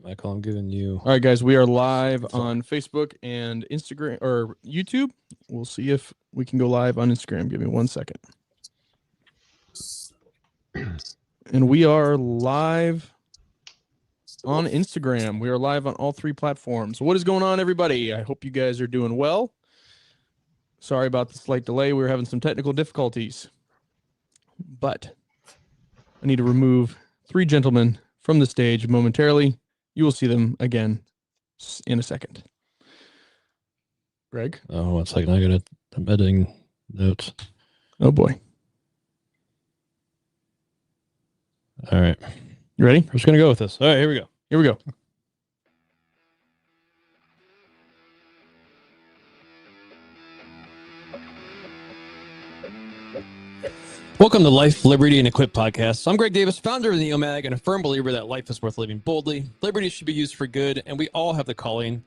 Michael, I'm giving you. All right, guys, we are live on Facebook and Instagram or YouTube. We'll see if we can go live on Instagram. Give me 1 second. And we are live on Instagram. We are live on all three platforms. What is going on, everybody? I hope you guys are doing well. Sorry about the slight delay. We were having some technical difficulties. But I need to remove three gentlemen from the stage momentarily. You will see them again in a second. Greg? Oh, 1 second. I'm editing notes. Oh, boy. All right. You ready? We're just going to go with this. All right, here we go. Here we go. Welcome to Life, Liberty, and Equip podcast. I'm Greg Davis, founder of NeoMag, and a firm believer that life is worth living boldly. Liberty should be used for good, and we all have the calling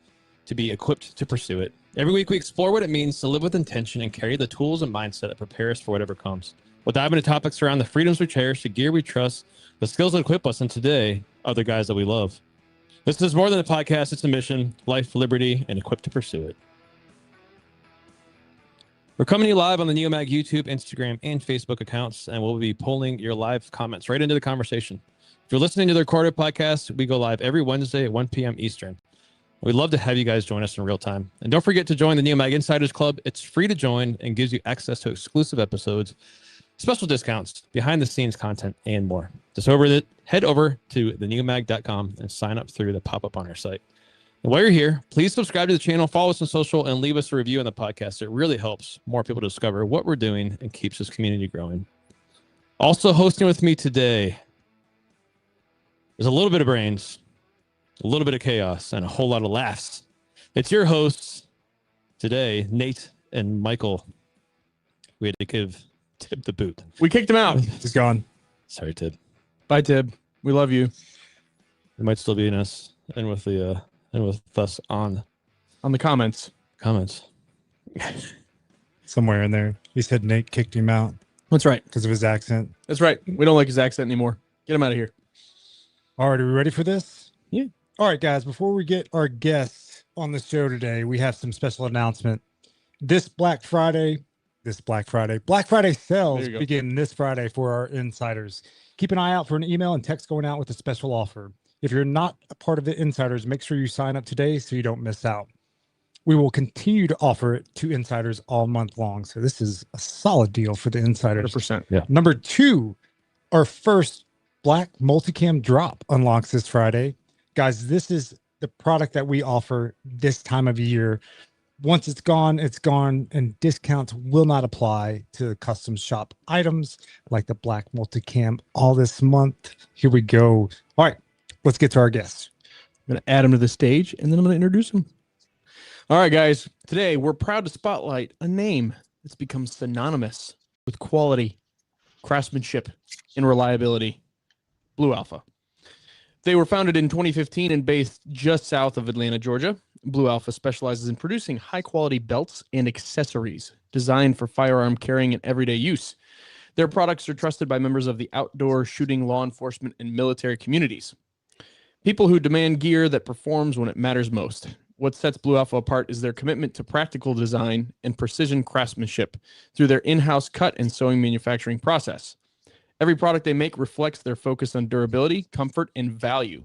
to be equipped to pursue it. Every week, we explore what it means to live with intention and carry the tools and mindset that prepare us for whatever comes. We'll dive into topics around the freedoms we cherish, the gear we trust, the skills that equip us, and today, other guys that we love. This is more than a podcast. It's a mission, life, liberty, and equipped to pursue it. We're coming to you live on the NeoMag YouTube, Instagram, and Facebook accounts, and we'll be pulling your live comments right into the conversation. If you're listening to the recorded podcast, we go live every Wednesday at 1 p.m. Eastern. We'd love to have you guys join us in real time. And don't forget to join the NeoMag Insiders Club. It's free to join and gives you access to exclusive episodes, special discounts, behind-the-scenes content, and more. Just head over to theneomag.com and sign up through the pop-up on our site. And while you're here, please subscribe to the channel, follow us on social, and leave us a review on the podcast. It really helps more people discover what we're doing and keeps this community growing. Also hosting with me today is a little bit of brains, a little bit of chaos, and a whole lot of laughs. It's your hosts today, Nate and Michael. We had to give Tib the boot. We kicked him out. He's gone. Sorry, Tib. Bye, Tib. We love you. It might still be in us and with us on the comments. Somewhere in there. He said Nate kicked him out That's right. because of his accent. That's right. We don't like his accent anymore. Get him out of here. All right, are we ready for this? Yeah. All right, guys, before we get our guests on the show today, we have some special announcement. Black Friday sales begin this Friday for our insiders. Keep an eye out for an email and text going out with a special offer. If you're not a part of the insiders, make sure you sign up today so you don't miss out. We will continue to offer it to insiders all month long. So this is a solid deal for the insiders. 100%. Yeah. Number two, our first black multicam drop unlocks this Friday. Guys, this is the product that we offer this time of year. Once it's gone, and discounts will not apply to custom shop items like the black multicam all this month. Here we go. All right. Let's get to our guests. I'm going to add him to the stage, and then I'm going to introduce him. All right, guys. Today, we're proud to spotlight a name that's become synonymous with quality, craftsmanship, and reliability. Blue Alpha. They were founded in 2015 and based just south of Atlanta, Georgia. Blue Alpha specializes in producing high-quality belts and accessories designed for firearm carrying and everyday use. Their products are trusted by members of the outdoor shooting, law enforcement, and military communities. People who demand gear that performs when it matters most. What sets Blue Alpha apart is their commitment to practical design and precision craftsmanship through their in-house cut and sewing manufacturing process. Every product they make reflects their focus on durability, comfort, and value.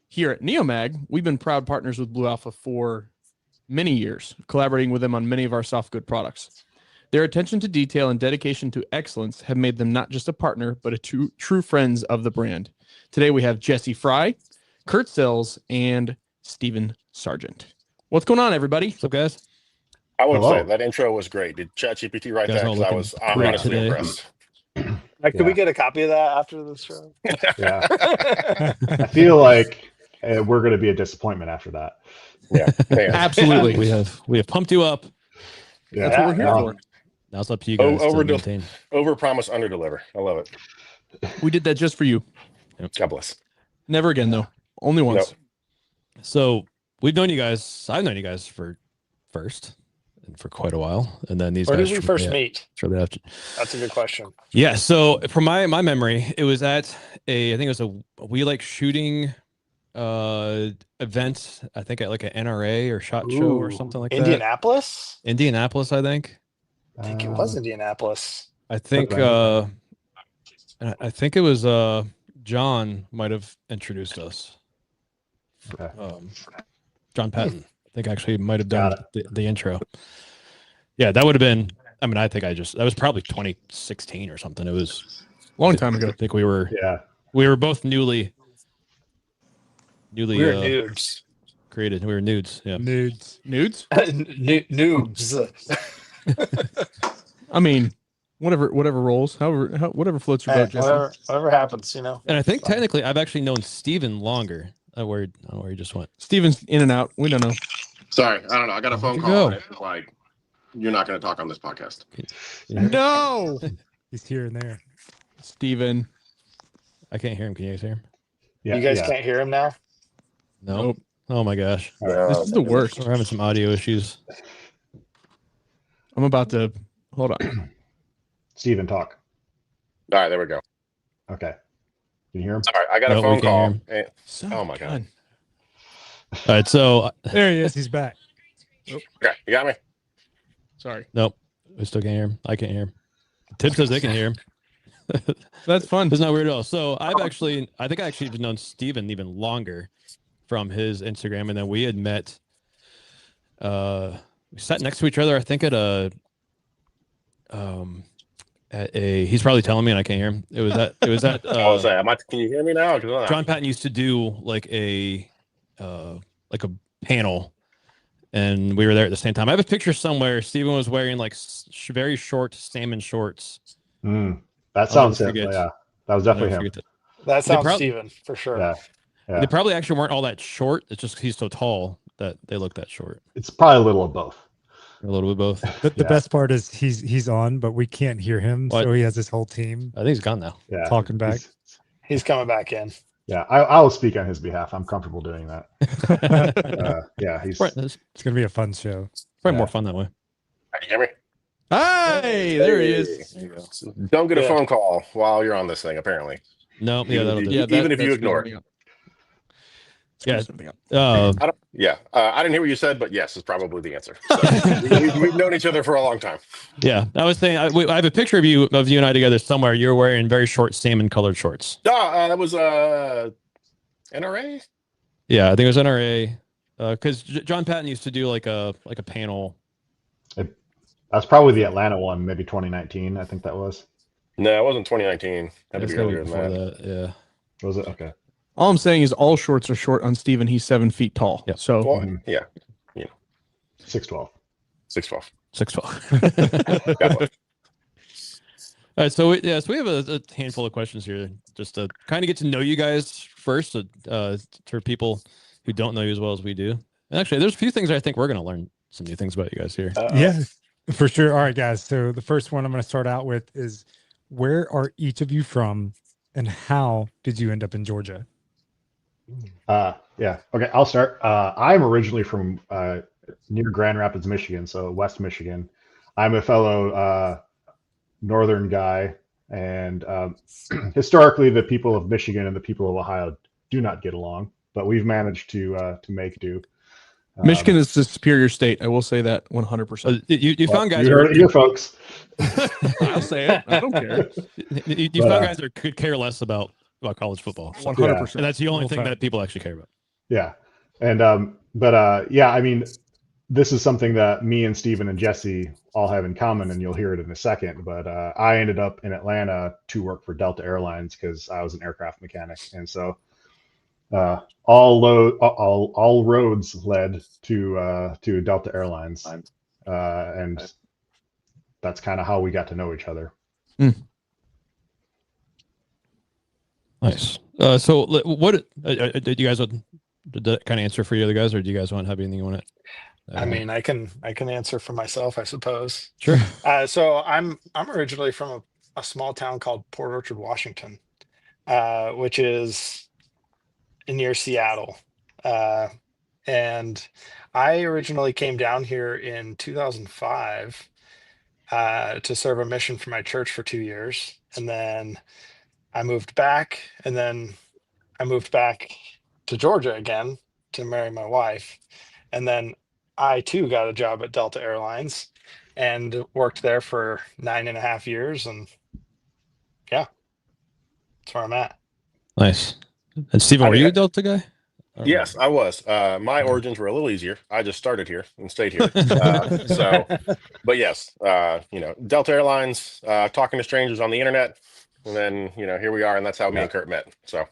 Here at NeoMag, we've been proud partners with Blue Alpha for many years, collaborating with them on many of our soft good products. Their attention to detail and dedication to excellence have made them not just a partner, but a true friends of the brand. Today we have Frei, Kurt Sills, and Stephen Sergent. What's going on, everybody? What's up, guys? I would say that intro was great. Did ChatGPT write that? Because I'm honestly impressed. Can we get a copy of that after this show? Yeah. I feel like we're going to be a disappointment after that. Yeah, absolutely. We have pumped you up. Yeah, that's what we're here for. Now it's up to you guys to maintain. Over promise, under deliver. I love it. We did that just for you. Yep. God bless. Never again, though. Only once. Nope. So I've known you guys for first and for quite a while, and then these Where guys. did we first meet? Shortly after. That's a good question. Yeah. So from my memory, it was at I think it was a We Like Shooting event, I think at like an NRA or SHOT Show or something like that. Indianapolis, I think. I think it was Indianapolis. I think I think it was John might have introduced us. Okay. John Patton, I think actually might have done the intro. Yeah, that would have been. I mean, I think that was probably 2016 or something. It was a long time ago. I think we were both newly we were nudes. created. We were nudes. Yeah, Nudes. Nudes. Noobs. I mean, whatever rolls, whatever floats your boat, Jesse. Whatever happens, you know. and I think technically I've actually known Stephen longer. I don't know where he just went. Steven's in and out. We don't know. Sorry, I don't know. I got a phone call. And it's like, you're not going to talk on this podcast. No. He's here and there. Steven. I can't hear him. Can you guys hear him? Yeah, you guys can't hear him now? Nope. Oh my gosh. This is the worst. We're having some audio issues. I'm about to hold on. Steven, talk. All right, there we go. Okay. Can you hear him? Sorry, I got a phone call. Oh my God. All right, so there he is. He's back. Okay, you got me? Sorry. Nope. We still can't hear him. I can't hear him. Tim says they can hear him. That's fun. It's not weird at all. So I think I actually have known Steven even longer from his Instagram, and then we had met. We sat next to each other. I think at a. He's probably telling me and I can't hear him. It was that. Can you hear me now? John Patton used to do like a panel, and we were there at the same time. I have a picture somewhere. Steven was wearing like very short salmon shorts. That sounds him. Yeah, that was definitely him. That sounds Steven for sure. Yeah. They probably actually weren't all that short. It's just he's so tall that they look that short. It's probably a little of both. A little bit both. But the best part is he's on, but we can't hear him. So he has his whole team. I think he's gone now. Yeah, talking back. He's coming back in. Yeah, I will speak on his behalf. I'm comfortable doing that. Yeah, it's gonna be a fun show. Probably more fun that way. Can you hear me? Hey, there he is. There you go. Don't get a phone call while you're on this thing, apparently. No, even if you ignore it. Yeah. I didn't hear what you said, but yes, is probably the answer. So, we've known each other for a long time. Yeah, I was saying I have a picture of you and I together somewhere. You're wearing very short salmon-colored shorts. That was NRA. Yeah, I think it was NRA. Because John Patton used to do like a panel. That's probably the Atlanta one, maybe 2019. I think that was. No, it wasn't 2019. Had to be earlier than that. Yeah. Was it? Okay. All I'm saying is all shorts are short on Steven. He's 7 feet tall. Yep. So 6'12". 6'12". 6'12". All right, so we have a handful of questions here, just to kind of get to know you guys first, for people who don't know you as well as we do. And actually, there's a few things I think we're going to learn some new things about you guys here. Yeah, for sure. All right, guys. So the first one I'm going to start out with is, where are each of you from, and how did you end up in Georgia? Yeah. Okay, I'll start. I'm originally from near Grand Rapids, Michigan, so West Michigan. I'm a fellow northern guy, and historically, the people of Michigan and the people of Ohio do not get along, but we've managed to make do. Michigan is the superior state. I will say that 100%. You found guys. You heard it here, folks. I'll say it. I don't care. You found guys that could care less about college football. 100%. And that's the only thing that people actually care about. Yeah. And yeah, I mean, this is something that me and Stephen and Jesse all have in common, and you'll hear it in a second. But I ended up in Atlanta to work for Delta Airlines because I was an aircraft mechanic, and so all roads led to Delta Airlines, and that's kind of how we got to know each other. Nice. So what did you guys did that kind of answer for you other guys, or do you guys want to have anything you want to? I mean, I can answer for myself, I suppose. Sure. So I'm originally from a small town called Port Orchard, Washington, which is near Seattle. And I originally came down here in 2005 to serve a mission for my church for 2 years. And then I moved back, and then I moved back to Georgia again to marry my wife. And then I too got a job at Delta Airlines and worked there for 9.5 years. And yeah, that's where I'm at. Nice. And Stephen, were you a Delta guy? Yes, I was. My origins were a little easier. I just started here and stayed here. But yes, Delta Airlines, talking to strangers on the internet, and then here we are, and that's how me and Kurt met. So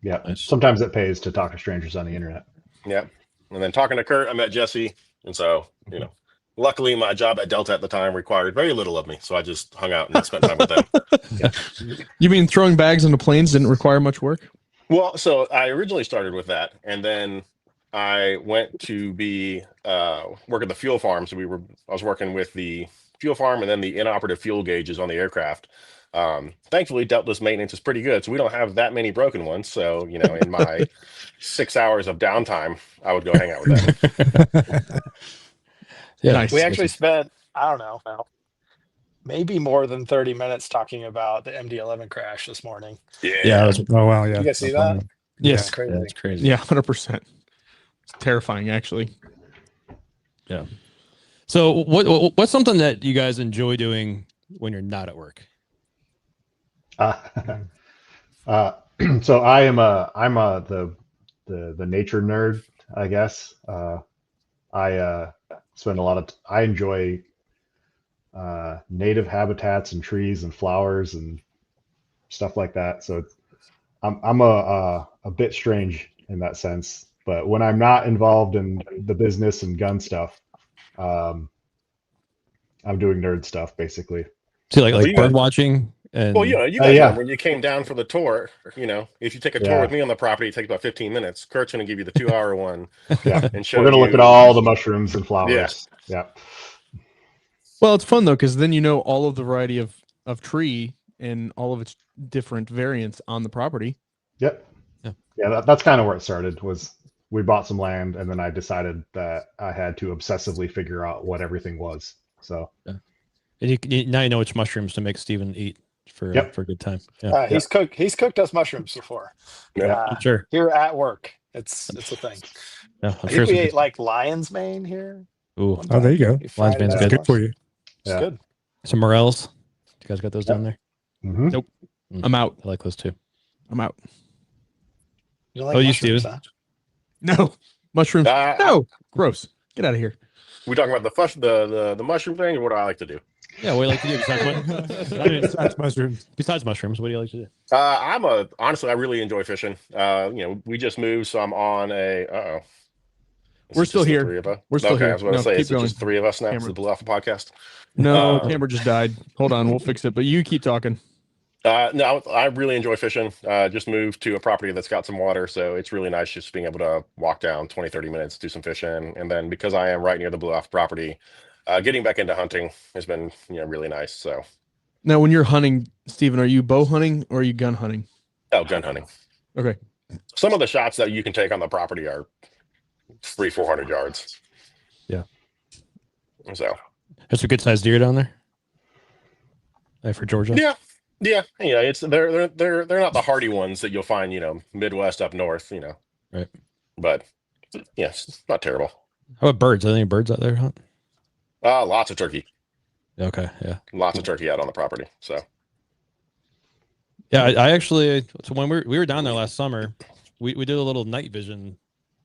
yeah, Nice. sometimes it pays to talk to strangers on the internet. yeah, and then talking to Kurt, I met Jesse, and so luckily my job at Delta at the time required very little of me, so I just hung out and spent time with them. You mean throwing bags into planes didn't require much work? Well, so I originally started with that, and then I went to be work at the fuel farm. So I was working with the fuel farm and then the inoperative fuel gauges on the aircraft. Thankfully, Delta's maintenance is pretty good, so we don't have that many broken ones. So in my 6 hours of downtime, I would go hang out with them. Yeah, Nice. We actually spent, I don't know, maybe more than 30 minutes talking about the MD-11 crash this morning. Yeah. Oh wow, yeah. You guys see that? Yes. It's crazy. Yeah, it's crazy. Yeah, 100%. It's terrifying, actually. Yeah. So what's something that you guys enjoy doing when you're not at work? So I'm the nature nerd, I guess. I spend a lot of I enjoy native habitats and trees and flowers and stuff like that. So I'm a bit strange in that sense, but when I'm not involved in the business and gun stuff, I'm doing nerd stuff basically. So like bird watching and Well, you guys yeah. know when you came down for the tour, if you take a tour with me on the property, it takes about 15 minutes. Kurt's going to give you the 2-hour one. Yeah. And show We're going to look at all the mushrooms and flowers. Yes. Yeah. Well, it's fun, though, because then you know all of the variety of tree and all of its different variants on the property. Yep. Yeah, that's kind of where it started. Was we bought some land, and then I decided that I had to obsessively figure out what everything was. So and now you know which mushrooms to make Stephen eat for a good time. Yeah, He's cooked us mushrooms before. I'm sure. Here at work, it's a thing. Yeah, I'm I sure think we it's ate like lion's mane here. Ooh, Oh, there you go. Lion's mane's That's good. good for you. It's Yeah. good. some morels. You guys got those down there? mhm. Nope. I'm out. I like those too. I'm out. You like Oh, you, mushrooms, Steven? huh? No. Mushrooms. Uh, No. Gross. Get out of here. We talking about the mushroom thing, or what do I like to do? Yeah, what do you like to do That's mushrooms. besides mushrooms? What do you like to do? Honestly, I really enjoy fishing. We just moved, so I'm on a. We're still here. Three of us. We're still okay, here. I was about to No, say, keep it's just going. 3 of us now. It's Cameron. the Blue Alpha podcast. No, camera just died. Hold on. We'll fix it. But you keep talking. No, I really enjoy fishing. Just moved to a property that's got some water, so it's really nice just being able to walk down 20, 30 minutes, do some fishing. And then because I am right near the Blue Alpha property, getting back into hunting has been really nice. So Now, when you're hunting, Stephen, are you bow hunting or are you gun hunting? gun hunting. Okay. Some of the shots that you can take on the property are 300-400 yards. Yeah. So There's a good sized deer down there. For Georgia. yeah, it's they're not the hardy ones that you'll find Midwest up north, Right. But yeah, it's not terrible. How about birds? Are there any birds out there to hunt? Lots of turkey. Okay, yeah. Lots of turkey out on the property. So Yeah, I actually, so when we were down there last summer, we did a little night vision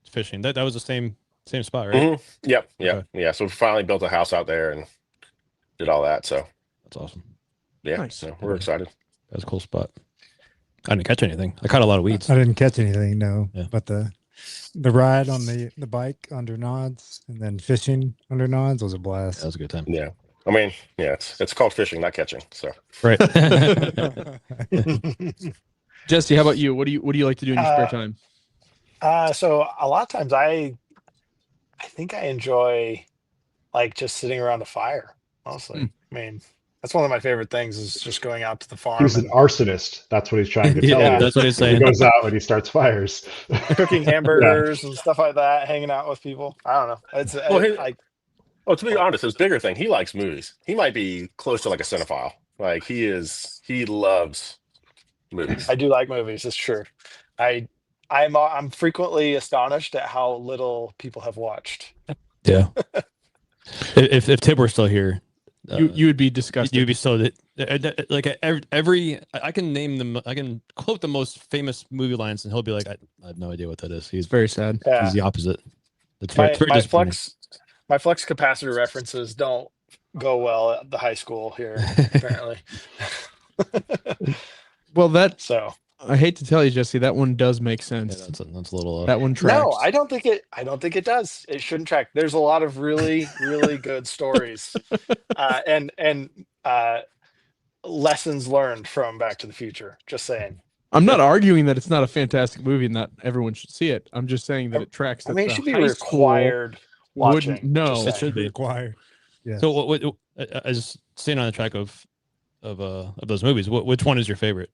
fishing. That was the same spot, right? mhm. Yep, yeah, Okay. yeah. So we finally built a house out there and did all that. So That's awesome. yeah, Nice. so we're excited. That's a cool spot. I didn't catch anything. I caught a lot of weeds. I didn't catch anything, no. Yeah. But the ride on the bike under nods and then fishing under nods was a blast. That was a good time. Yeah, I mean, yeah, it's called fishing, not catching. So Right. Jesse, how about you? What do you like to do in your spare time? So a lot of times I think I enjoy like just sitting around a fire, honestly. I mean, that's one of my favorite things is just going out to the farm He's an and arsonist. That's what he's trying to tell Yeah, you. that's what he's He saying. goes out and he starts fires. cooking hamburgers and stuff like that, hanging out with people. I don't know. It's well, to be honest, his bigger thing, he likes movies. He might be close to like a cinephile. Like he loves movies. I do like movies. It's true. I I'm frequently astonished at how little people have watched. Yeah. if Tib were still here, you would be disgusted. You'd be so like every I can name them. I can quote the most famous movie lines, and he'll be like, I have no idea what that is. He's very sad. Yeah. He's the opposite. It's my very disappointing. my flex capacitor references don't go well at the high school here, apparently. Well, so I hate to tell you, Jesse, that one does make sense. Yeah, that's a little. That one tracks. No, I don't think it does. It shouldn't track. There's a lot of really, really good stories, and lessons learned from Back to the Future. Just saying. I'm not arguing that it's not a fantastic movie and that everyone should see it. I'm just saying that it tracks. I mean, it should be required watching. No, it should be required. Yeah. So what I just staying on the track of those movies. Which one is your favorite?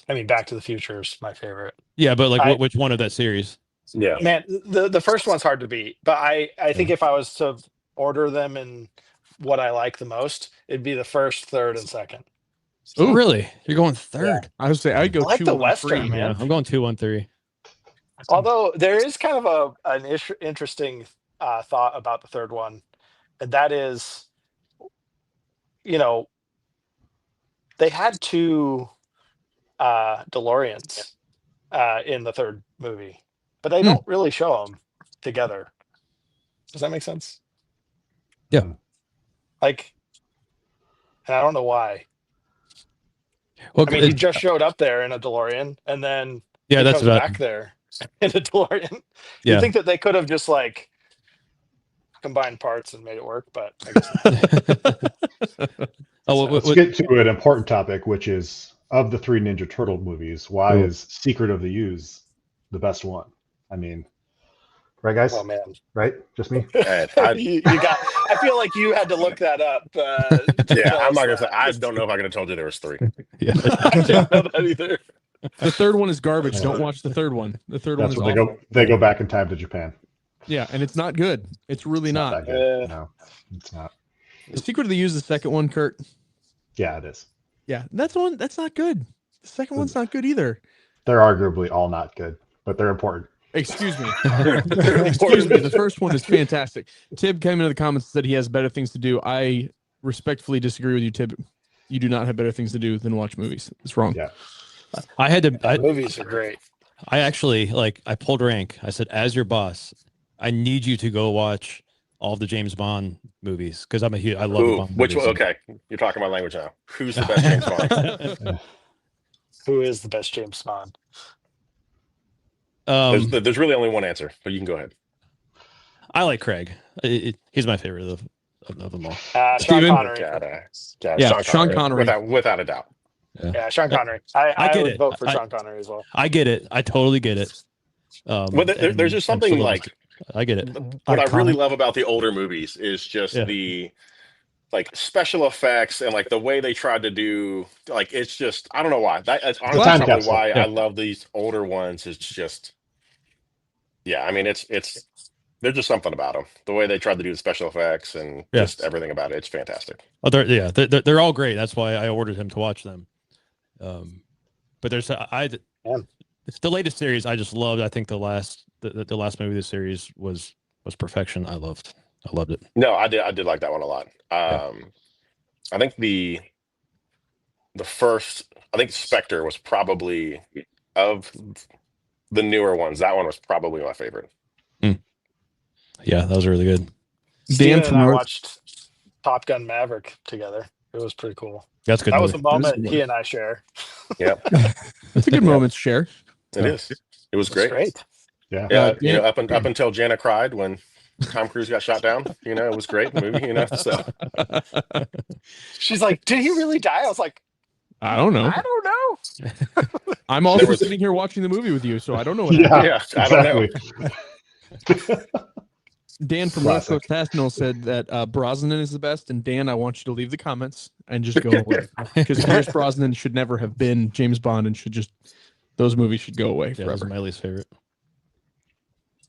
I mean, Back to the Future is my favorite. Yeah, but like which one of that series? Yeah, man, the first one's hard to beat, but I think if I was to order them in what I like the most, it'd be the first, third, and second. Oh, really? You're going third? Yeah. I would say I'd go I like 2, the 1, Western, 3. man. Yeah, I'm going 2, 1, 3. Although there is kind of an interesting thought about the third one, and that is, they had 2 DeLoreans in the third movie, but they don't really show them together. Does that make sense? Yeah. Like, and I don't know why. Well, I mean, he just showed up there in a DeLorean, and then he that's comes about back there in a DeLorean. Yeah. You think that they could have just like combined parts and made it work, but I guess not. Let's get to an important topic, which is of the 3 Ninja Turtle movies, why is Secret of the Ooze the best one? I mean, right, guys? Oh man, right? Just me? you got. I feel like you had to look that up. Yeah, I'm not gonna say. I don't know if I could have told you there was 3. Yeah. I didn't know that either. The third one is garbage. Don't watch the third one. The third one is awful. They go back in time to Japan. Yeah, and it's not good. It's really It's not. that good. No, it's not. The Secret of the Use, the second one, Kurt. Yeah, it is. Yeah, that's one. That's not good. The second one's not good either. They're arguably all not good, but they're important. Excuse me. Excuse me. The first one is fantastic. Tib came into the comments and said he has better things to do. I respectfully disagree with you, Tib. You do not have better things to do than watch movies. It's wrong. Yeah. I had to. Movies are great. I actually I pulled rank. I said, as your boss, I need you to go watch all the James Bond movies because I love the Bond which movies. one? Okay, you're talking my language now. Who's the best James Bond? Who is the best James Bond? There's really only one answer, but you can go ahead. I like Craig. He's my favorite of them all. Sean Steven? Connery. Yeah, Sean Connery. Without a doubt. Yeah, Sean Connery. I get would it. vote for Sean Connery as well. I get it. I totally get it. Well, there's just something like I get it. What I really love about the older movies is just the like special effects and like the way they tried to do like it's just I don't know why. That's honestly probably why I love these older ones. It's just I mean it's there's just something about them. The way they tried to do the special effects and just everything about it. It's fantastic. Oh, they're all great. That's why I ordered him to watch them. But there's the latest series I just loved. I think the last movie of the series was perfection. I loved it. No, I did like that one a lot. I think the first Spectre was probably of the newer ones. That one was probably my favorite. Yeah, that was really good. Dan and I watched Top Gun Maverick together. It was pretty cool. That's good. That was a moment he and I share. Yeah, that's a good moment to share. It is. It was great. Yeah. Up until Jana cried when Tom Cruise got shot down. It was great movie. So she's like, "Did he really die?" I was like, "I don't know. I don't know." I'm also sitting here watching the movie with you, so I don't know what happened. I don't know. Dan from West Coast Tassnell said that Brosnan is the best, and Dan, I want you to leave the comments and just go away because Pierce Brosnan should never have been James Bond and those movies should go away forever. That's my least favorite.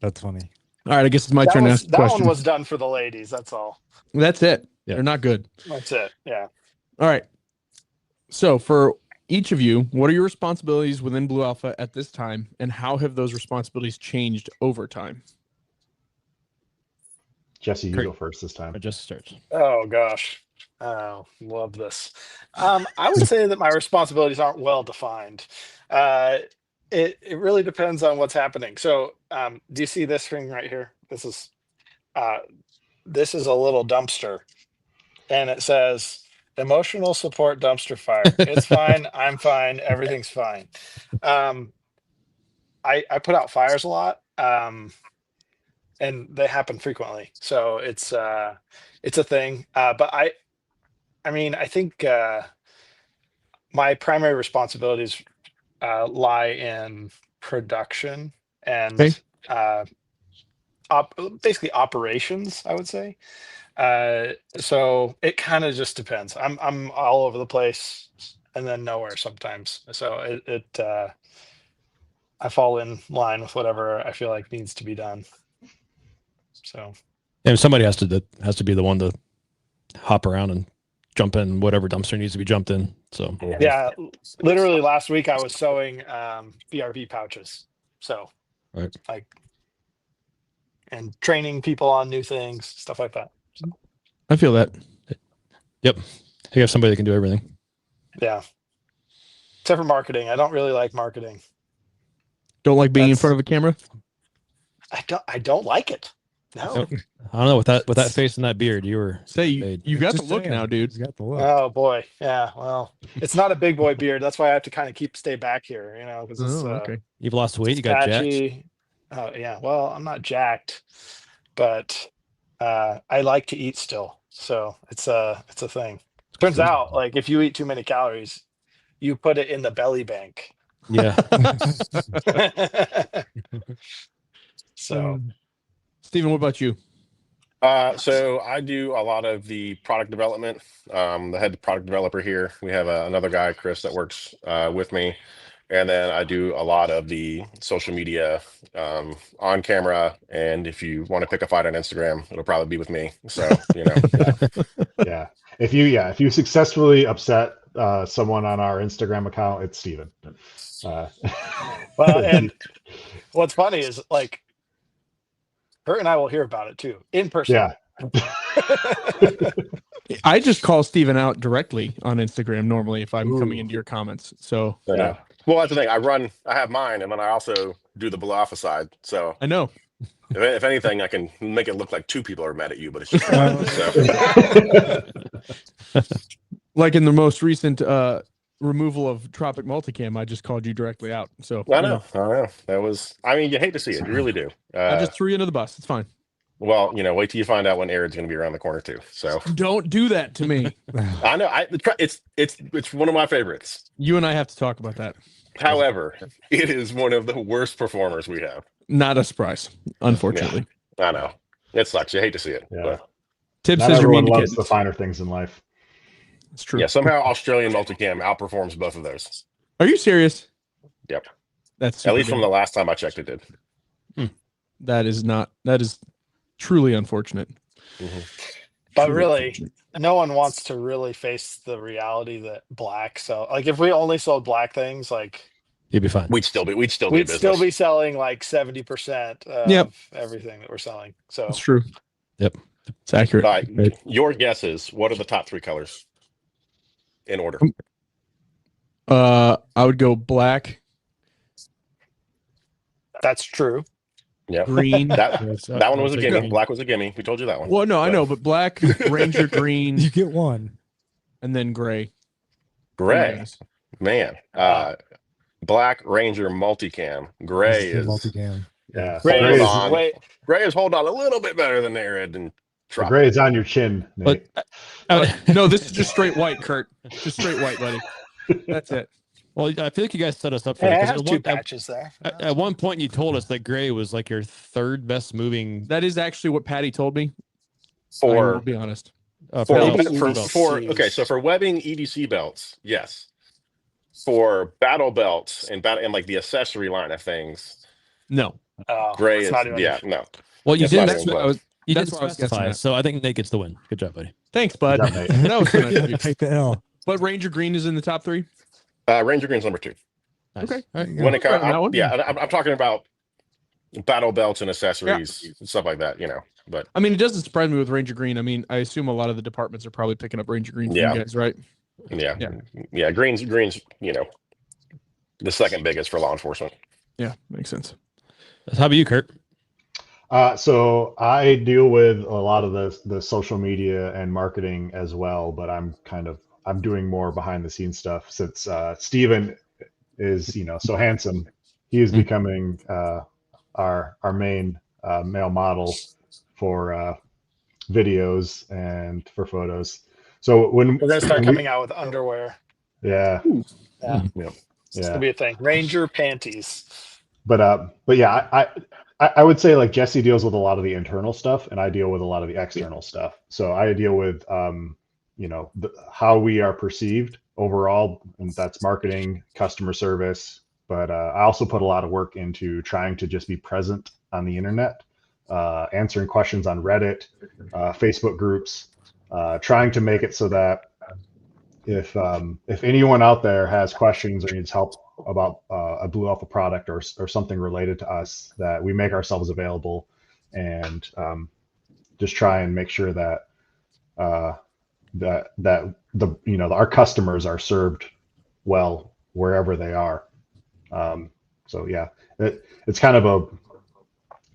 That's funny. All right, I guess it's my turn to ask the question. That one was done for the ladies. That's all. That's it. Yeah. They're not good. That's it. Yeah. All right. So for Each of you, what are your responsibilities within Blue Alpha at this time, and how have those responsibilities changed over time? Jesse, you Great. go first this time. Just starts. Oh gosh. Oh, love this. I would say that my responsibilities aren't well defined. It really depends on what's happening. So, do you see this thing right here? This is a little dumpster, and it says emotional support dumpster fire. It's fine. I'm fine. Everything's fine. I put out fires a lot. And they happen frequently. So it's a thing. But I mean, I think my primary responsibilities lie in production and Okay. basically operations, I would say. So it kind of just depends. I'm all over the place and then nowhere sometimes. So I fall in line with whatever I feel like needs to be done. So, and somebody has to be the one to hop around and jump in whatever dumpster needs to be jumped in. So yeah, literally last week I was sewing BRB pouches. So, right, like, and training people on new things, stuff like that. So, I feel that. Yep, you have somebody that can do everything. Yeah, except for marketing. I don't really like marketing. Don't like being in front of a camera? I don't like it. No. I don't know, with that face and that beard, you were you got the look now, dude. He's got the look. Oh boy, yeah. Well, it's not a big boy beard. That's why I have to kind of stay back here, because it's okay. You've lost weight. You got patchy. jacked. Oh yeah. Well, I'm not jacked, but I like to eat still, so it's a thing. Turns out, like, if you eat too many calories, you put it in the belly bank. Yeah. So, Stephen, what about you? So I do a lot of the product development. The head product developer here. We have another guy, Chris, that works with me. And then I do a lot of the social media on camera. And if you want to pick a fight on Instagram, it'll probably be with me. So, Yeah. If you successfully upset someone on our Instagram account, it's Stephen. well, and what's funny is, like, Kurt and I will hear about it too in person. Yeah. I just call Stephen out directly on Instagram normally if I'm coming into your comments. So yeah. Well, that's the thing. I have mine, and then I also do the Blue Alpha side. So I know. If anything, I can make it look like two people are mad at you, but it's just like in the most recent removal of Tropic Multicam, I just called you directly out. So I know. That was. I mean, you hate to see it. You really do. I just threw you under the bus. It's fine. Well, wait till you find out when Arid's going to be around the corner too. So don't do that to me. I know. It's one of my favorites. You and I have to talk about that. However, it is one of the worst performers we have. Not a surprise, unfortunately. Yeah, I know. It sucks. You hate to see it. Yeah. But Tib Not says you're everyone mean to loves kids. the finer things in life. It's true. Yeah, somehow Australian Multicam outperforms both of those. Are you serious? Yep. That's at least from the last time I checked, it did. That is truly unfortunate. Mm-hmm. But really, no one wants to really face the reality that black. So, like, if we only sold black things, like, you'd be fine. We'd still be still be selling like 70% of everything that we're selling. So it's true. Yep, it's accurate. Right. Your guesses. What are the top three colors in order? I would go black. That's true. Yeah. Green. that one was a gimme. Black was a gimme. We told you that one. Well, no, I know, but black, Ranger green. You get one. And then gray. Gray. Man. Black, Ranger, Multicam. Gray is Multicam. Yeah. Gray is holding on a little bit better than Arid and the gray is on your chin, Nate. No, this is just straight white, Kurt. Just straight white, buddy. That's it. Well, I feel like you guys set us up for I it. have two patches there. At one point, you told us that gray was like your third best moving. That is actually what Patty told me. For, I'll be honest. Okay, so for webbing EDC belts, yes. For battle belts and like the accessory line of things, no. Gray is not even no. Well, you didn't. You That's didn't what I was specify, guessing. so I think Nate gets the win. Good job, buddy. Thanks, bud. Good job, Nate. That was nice of you. Take the L. But Ranger green is in the top three. Ranger Green's number 2. Nice. Okay. All right. When it comes, That one? I'm talking about battle belts and accessories and stuff like that, But I mean, it doesn't surprise me with Ranger Green. I mean, I assume a lot of the departments are probably picking up Ranger Green from you guys, right? Yeah. Green's, the second biggest for law enforcement. Yeah, makes sense. How about you, Kurt? So I deal with a lot of the social media and marketing as well, but I'm doing more behind the scenes stuff since Stephen is so handsome. He is becoming our main male model for videos and for photos. So when we're gonna start coming out with underwear. Yeah. It's gonna be a thing. Ranger panties. But yeah, I would say like Jesse deals with a lot of the internal stuff, and I deal with a lot of the external stuff. So I deal with how we are perceived overall, and that's marketing, customer service. But I also put a lot of work into trying to just be present on the internet, answering questions on Reddit, Facebook groups, trying to make it so that if anyone out there has questions or needs help about a Blue Alpha product or something related to us, that we make ourselves available, and just try and make sure that our customers are served well wherever they are. So yeah, it's kind of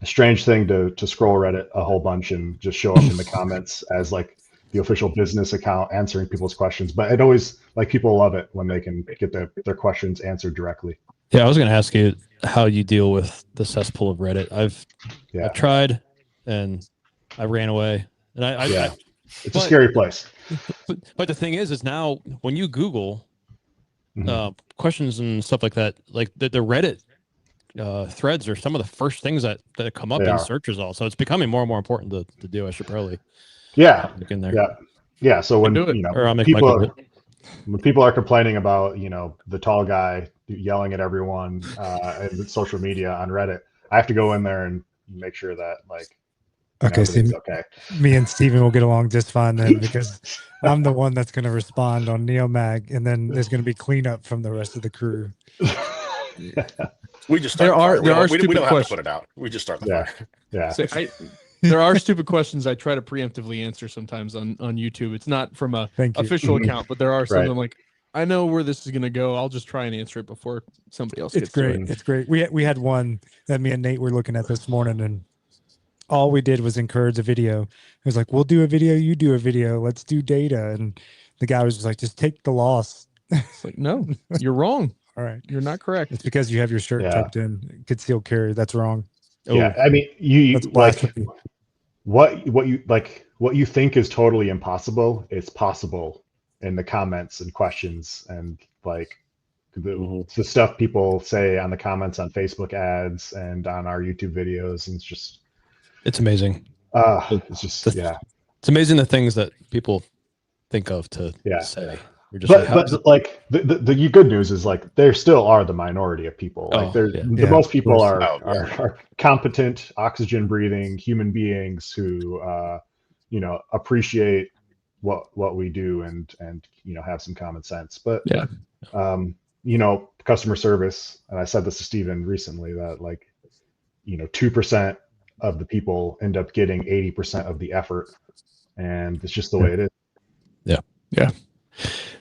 a strange thing to scroll Reddit a whole bunch and just show up in the comments as like the official business account answering people's questions, but it always, like, people love it when they can get their questions answered directly. Yeah, I was going to ask you how you deal with the cesspool of Reddit. I've tried, and I ran away, and it's a scary place. But the thing is now when you Google questions and stuff like that, like the Reddit threads are some of the first things that come up in search results. So it's becoming more and more important to do. I should probably look in there. Yeah. So when when people are complaining about the tall guy yelling at everyone and social media on Reddit, I have to go in there and make sure that okay. Me and Stephen will get along just fine then, because I'm the one that's going to respond on NeoMag, and then there's going to be cleanup from the rest of the crew. We just start there are stupid we don't questions. have to put it out. We just start the fire. Yeah. So there are stupid questions I try to preemptively answer sometimes on YouTube. It's not from a official account, but there are some I'm like, I know where this is going to go. I'll just try and answer it before somebody else gets to it. It's great. We had one that me and Nate were looking at this morning, and all we did was encourage a video. It was like, we'll do a video, you do a video, let's do data. And the guy was just like, just take the loss. It's like, no, you're wrong. All right. You're not correct. It's because you have your shirt tucked in. Concealed carry. That's wrong. Yeah. I mean, you like what you think is totally impossible, it's possible in the comments and questions, and like the stuff people say on the comments on Facebook ads and on our YouTube videos. And it's amazing. It's just it's amazing the things that people think of to say. But like the good news is, like, there still are the minority of people. Like most people are competent, oxygen breathing human beings who appreciate what we do and have some common sense. But customer service, and I said this to Stephen recently, that 2% of the people end up getting 80% of the effort, and it's just the way it is. Yeah.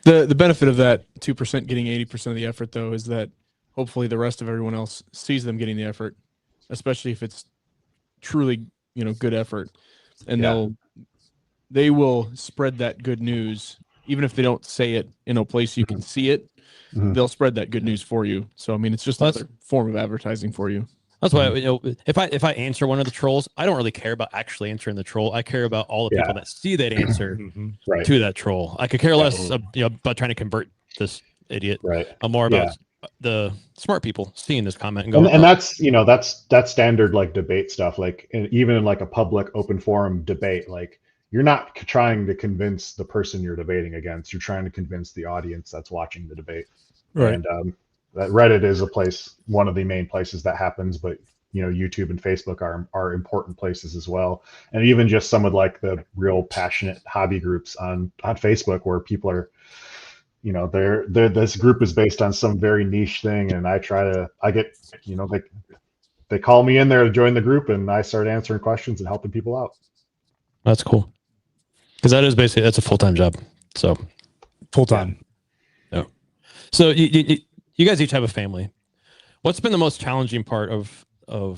The benefit of that 2% getting 80% of the effort, though, is that hopefully the rest of everyone else sees them getting the effort, especially if it's truly good effort, and they will spread that good news, even if they don't say it in a place you can see it. They'll spread that good news for you. So I mean, it's just another form of advertising for you. That's why if I answer one of the trolls, I don't really care about actually answering the troll. I care about all the people that see that answer to that troll. I could care less about trying to convert this idiot. I'm more about the smart people seeing this comment and going. And that's standard like debate stuff. Like even in like a public open forum debate, like you're not trying to convince the person you're debating against. You're trying to convince the audience that's watching the debate. And that Reddit is one of the main places that happens, but YouTube and Facebook are important places as well. And even just some of like the real passionate hobby groups on Facebook, where people are this group is based on some very niche thing, and I get, they call me in there to join the group, and I start answering questions and helping people out. That's cool. Because that's a full-time job. So full-time. Yeah. So you guys each have a family. What's been the most challenging part of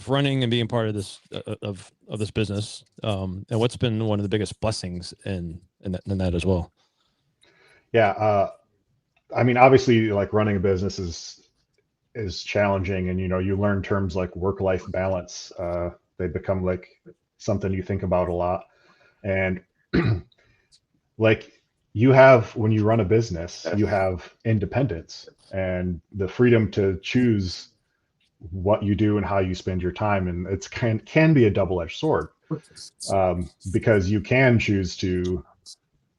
running and being part of this of this business? And what's been one of the biggest blessings in that as well? Yeah. I mean, obviously, like, running a business is challenging, and you learn terms like work-life balance. They become like something you think about a lot. And like, when you run a business, you have independence and the freedom to choose what you do and how you spend your time. And it's can be a double-edged sword, because you can choose to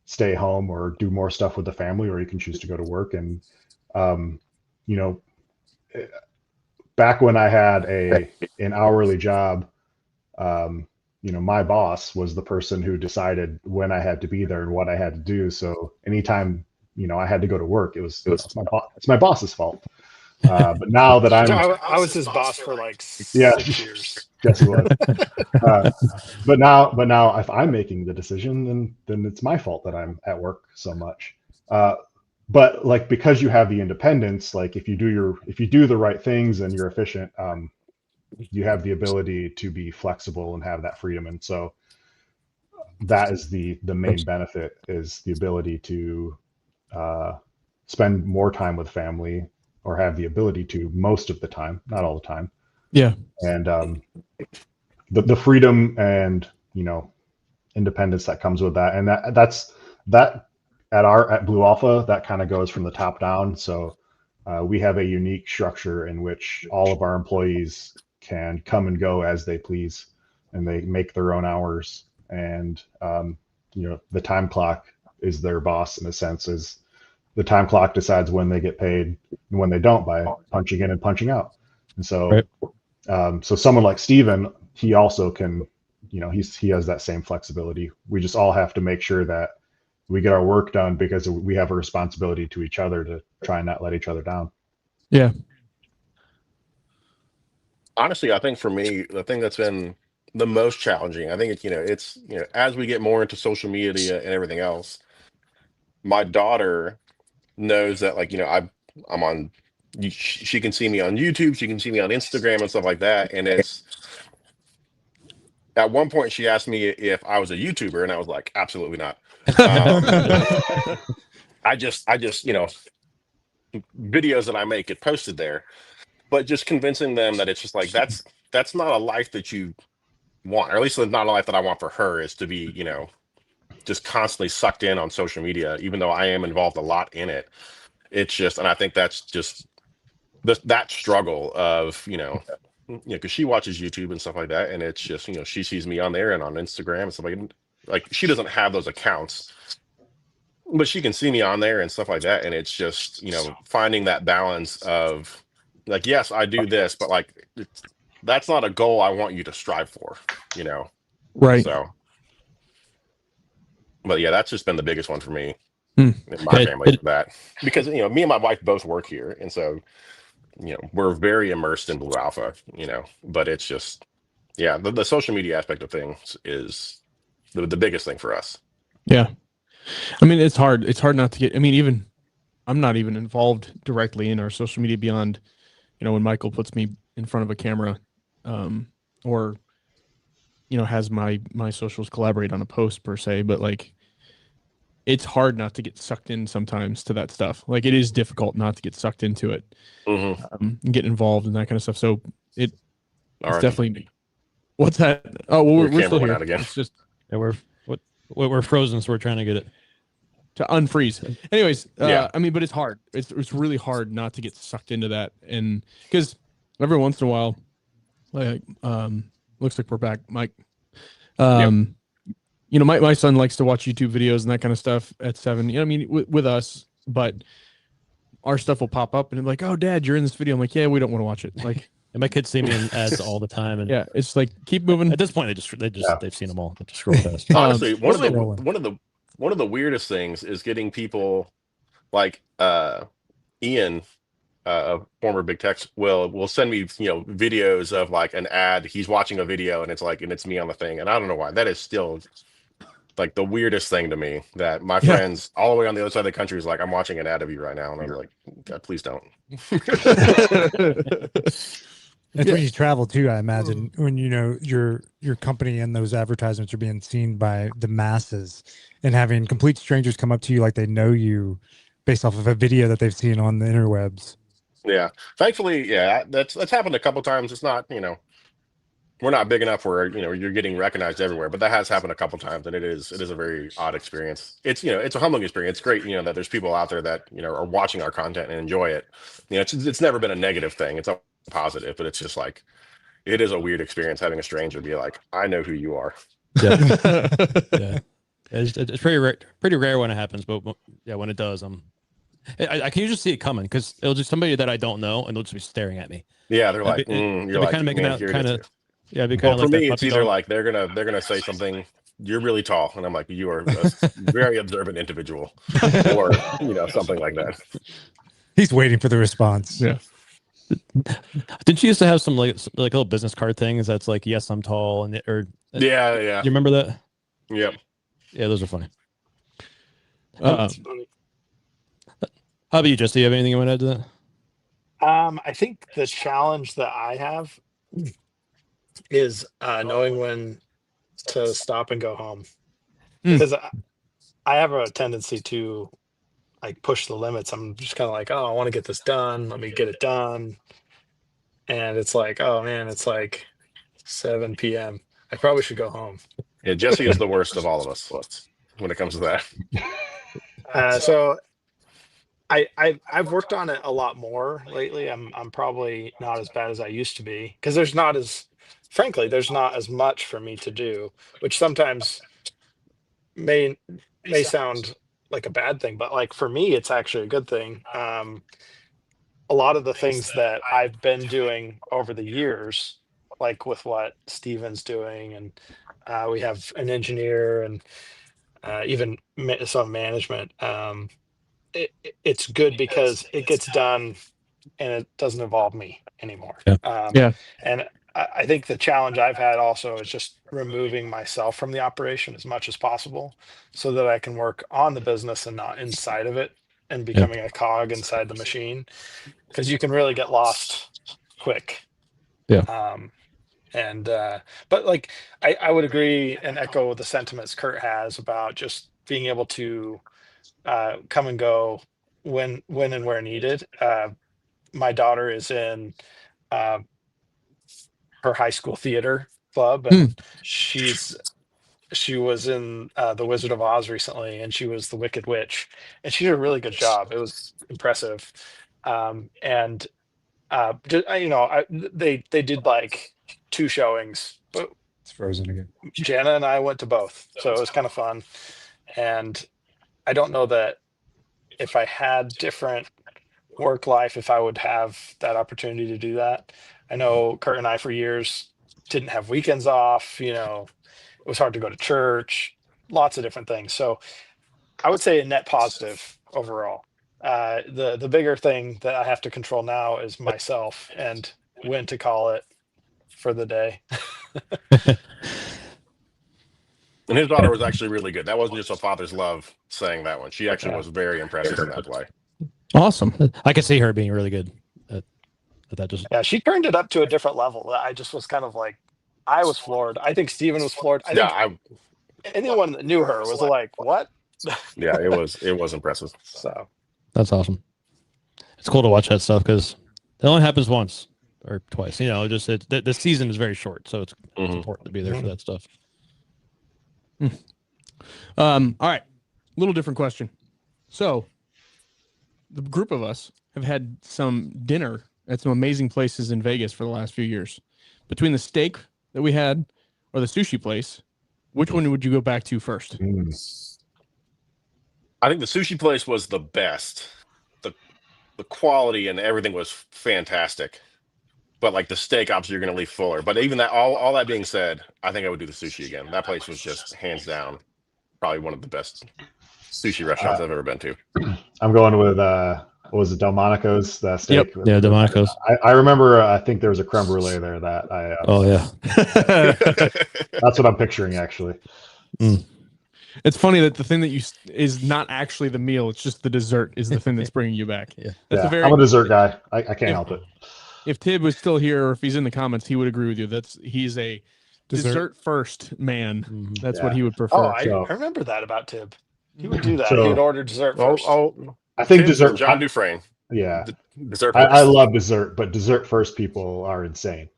stay home or do more stuff with the family, or you can choose to go to work. And back when I had an hourly job, my boss was the person who decided when I had to be there and what I had to do. So anytime, I had to go to work, it's my boss's fault. But now that I was his boss for like 6 years. Yes, he was. But now if I'm making the decision, then it's my fault that I'm at work so much. But like, because you have the independence, like, if you do the right things and you're efficient, you have the ability to be flexible and have that freedom. And so that is the main benefit, is the ability to spend more time with family, or have the ability to most of the time, not all the time. Yeah. And the freedom and independence that comes with that. And that's at Blue Alpha, that kind of goes from the top down. So we have a unique structure in which all of our employees can come and go as they please, and they make their own hours. And the time clock is their boss, in a sense. Is the time clock decides when they get paid and when they don't, by punching in and punching out. And so so someone like Stephen, he also can, he has that same flexibility. We just all have to make sure that we get our work done, because we have a responsibility to each other to try and not let each other down. Yeah. Honestly, I think for me, the thing that's been the most challenging, I think it's as we get more into social media and everything else, my daughter knows that, like, I'm on, she can see me on YouTube, she can see me on Instagram and stuff like that. And it's, at one point she asked me if I was a YouTuber, and I was like, absolutely not. I just videos that I make get posted there. But just convincing them that it's just like, that's not a life that you want, or at least not a life that I want for her, is to be, just constantly sucked in on social media, even though I am involved a lot in it. It's just, and I think that's just that struggle of, because she watches YouTube and stuff like that, and it's just, she sees me on there and on Instagram and stuff like she doesn't have those accounts, but she can see me on there and stuff like that. And it's just, finding that balance of, like, yes, I do this, but like, that's not a goal I want you to strive for, Right. So, but yeah, that's just been the biggest one for me in my family, for that, because me and my wife both work here, and so we're very immersed in Blue Alpha, but it's just, yeah, the social media aspect of things is the biggest thing for us. Yeah. I mean, it's hard not to get, I mean, even I'm not even involved directly in our social media beyond, when Michael puts me in front of a camera, or, has my socials collaborate on a post per se, but like, it's hard not to get sucked in sometimes to that stuff. Like, it is difficult not to get sucked into it, and get involved in that kind of stuff. So it's definitely, what's that? Oh, well, we're still here. Again. It's just, we're frozen, so we're trying to get it to unfreeze. Anyways, yeah. I mean, but it's hard. It's really hard not to get sucked into that, and because every once in a while, like, looks like we're back, Mike. My son likes to watch YouTube videos and that kind of stuff at 7. I mean, with us, but our stuff will pop up and it's like, "Oh, Dad, you're in this video." I'm like, "Yeah, we don't want to watch it." Like, and my kids see me in ads all the time, and yeah, it's like, keep moving. At this point, they've seen them all. They just scroll past. Honestly, one of the weirdest things is getting people like Ian, a former Big Tex, will send me, you know, videos of like an ad. He's watching a video and it's me on the thing, and I don't know why. That is still like the weirdest thing to me, that my friends all the way on the other side of the country is like, I'm watching an ad of you right now, and I'm like, God, please don't. That's when you travel too, I imagine, when you know your company and those advertisements are being seen by the masses, and having complete strangers come up to you like they know you based off of a video that they've seen on the interwebs. Yeah, thankfully, yeah, that's happened a couple times. It's not, you know, we're not big enough where, you know, you're getting recognized everywhere, but that has happened a couple times, and it is a very odd experience. It's, you know, it's a humbling experience. It's great, you know, that there's people out there that, you know, are watching our content and enjoy it. You know, it's never been a negative thing. It's a positive, but it's just like, it is a weird experience having a stranger be like, I know who you are. Yeah. Yeah. It's pretty rare when it happens, but yeah, when it does, I can usually see it coming, because it'll just somebody that I don't know, and they'll just be staring at me. Yeah, they're like, you're like, kind of making man, that here it kind is of, here. yeah, be kind Well, of for like me, that it's puppy either dog. like they're gonna say something, you're really tall, and I'm like, you are a very observant individual, or, you know, something like that. He's waiting for the response. Yeah. Didn't you used to have some like little business card things that's like, yes, I'm tall, and Yeah. you remember that? Yep. Yeah, those are funny. That's funny. How about you, Jesse? Do you have anything you want to add to that? I think the challenge that I have is knowing when to stop and go home, because I have a tendency to like push the limits. I'm just kind of like, oh, I want to get this done. Let me get it done. And it's like, oh man, it's like 7 p.m. I probably should go home. Yeah, Jesse is the worst of all of us when it comes to that. So I've worked on it a lot more lately. I'm probably not as bad as I used to be, because there's not as much for me to do, which sometimes may sound like a bad thing, but like for me, it's actually a good thing. A lot of the things that I've been doing over the years, like with what Steven's doing, and we have an engineer, and even some management. It's good because it gets done and it doesn't involve me anymore. Yeah. And I think the challenge I've had also is just removing myself from the operation as much as possible, so that I can work on the business and not inside of it, and becoming a cog inside the machine, because you can really get lost quick. Yeah. But like, I would agree and echo the sentiments Kurt has about just being able to come and go when and where needed. My daughter is in her high school theater club, and she was in the Wizard of Oz recently, and she was the Wicked Witch, and she did a really good job. It was impressive. And you know, they did like 2 showings, but It's frozen again. Jana and I went to both, so it was kind of fun. And I don't know that if I had different work life, if I would have that opportunity to do that. I know Kurt and I for years didn't have weekends off. You know, it was hard to go to church, lots of different things. So I would say a net positive overall. The bigger thing that I have to control now is myself, and when to call it for the day. And his daughter was actually really good. That wasn't just a father's love saying that one. She actually was very impressive in that play. Awesome. I could see her being really good at that. Just Yeah, she turned it up to a different level. I just was kind of like, I was floored. I think Steven was floored. I think anyone that knew her was like, what? Yeah, it was impressive. So that's awesome. It's cool to watch that stuff, because it only happens once or twice. You know, just the season is very short, so it's important to be there for that stuff. All right. Little different question. So the group of us have had some dinner at some amazing places in Vegas for the last few years. Between the steak that we had or the sushi place, which one would you go back to first? I think the sushi place was the best. The quality and everything was fantastic. But like the steak, obviously you're going to leave fuller. But even that, all that being said, I think I would do the sushi again. That place was just hands down probably one of the best sushi restaurants I've ever been to. I'm going with what was it, Delmonico's steak? Yep. Yeah, Delmonico's. I remember. I think there was a creme brulee there that I. Oh yeah. That's what I'm picturing actually. Mm. It's funny that the thing that you is not actually the meal; it's just the dessert is the thing that's bringing you back. Yeah, I'm a dessert guy. I can't help it. If Tib was still here, or if he's in the comments, he would agree with you. He's a dessert first man. Mm-hmm. That's what he would prefer. Oh, I remember that about Tib. He would do that. He would order dessert first. I think dessert. John Dufresne. Yeah, dessert. I love dessert, but dessert first people are insane.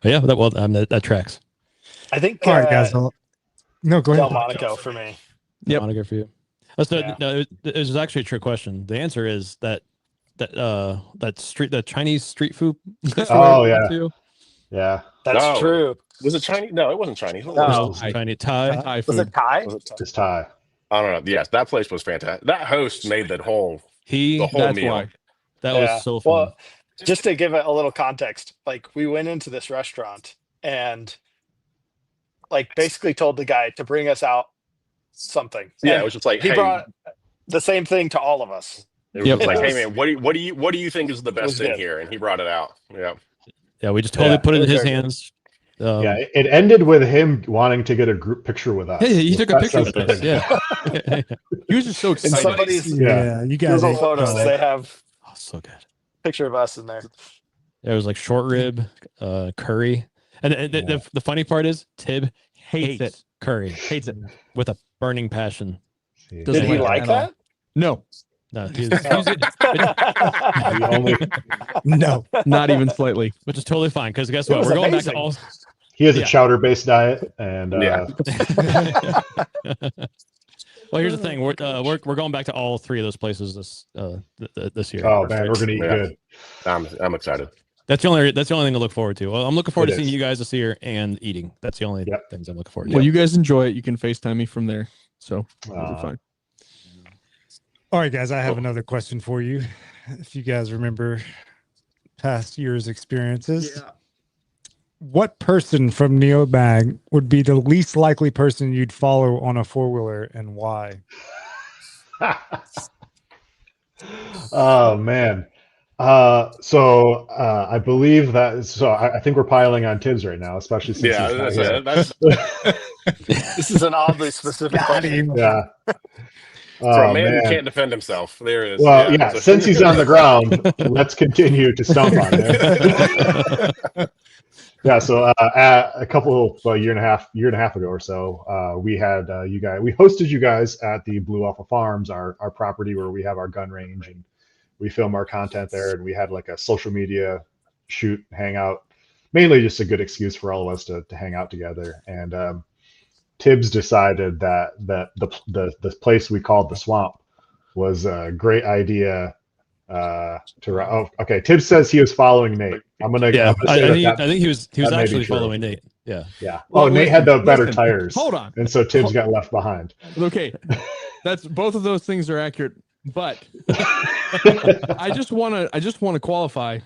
Yeah, that tracks. I think. All right, guys. No, go ahead. Delmonico for me. Yep. Delmonico for you. No, it was actually a trick question. The answer is that Chinese street food. Oh yeah, yeah. That's true. Was it Chinese? No, it wasn't Chinese. No, Chinese Thai. Was it Thai? It's Thai. I don't know. Yes, that place was fantastic. That host made the whole meal. Why. That was so fun. Well, just to give it a little context, like we went into this restaurant and like basically told the guy to bring us out something. Yeah, and it was just like he brought the same thing to all of us. It was like, hey man, what do you think is the best in here? And he brought it out. Yeah. Yeah, we just totally put it in his hands. Yeah, it ended with him wanting to get a group picture with us. Hey, he took a picture with us. Yeah. He was just so excited. Somebody's you guys Google photos. They have so good picture of us in there. There was like short rib, curry, and the funny part is Tib hates it. Curry hates it with a burning passion. Did he like that? No. No, no, not even slightly. Which is totally fine because guess what? We're going back to all. He has a chowder-based diet, and Well, here's the thing: we're going back to all three of those places this year. Oh man, we're gonna eat good. I'm excited. That's the only thing to look forward to. Well, I'm looking forward to seeing you guys this year and eating. That's the only things I'm looking forward to. Well, you guys enjoy it. You can FaceTime me from there, so it'll be fine. All right, guys, I have another question for you. If you guys remember past year's experiences, what person from NeoMag would be the least likely person you'd follow on a four-wheeler and why? Oh, man. So I believe that. So I think we're piling on Tibbs right now, especially since that's this is an oddly specific question. Yeah. For a man who can't defend himself, there is. Well, yeah. Since he's on the ground, let's continue to stomp on him. Yeah. So a year and a half ago or so, we had we hosted you guys at the Blue Alpha Farms, our property where we have our gun range, and we film our content there, and we had like a social media shoot, hangout, mainly just a good excuse for all of us to hang out together. And Tibbs decided that the place we called the Swamp was a great idea. Okay. Tibbs says he was following Nate. I'm gonna. Yeah, I think he was actually following Nate. Yeah. Yeah. Oh, Nate had the better tires. Hold on. And so Tibbs got left behind. Okay, that's both of those things are accurate, but I just want to qualify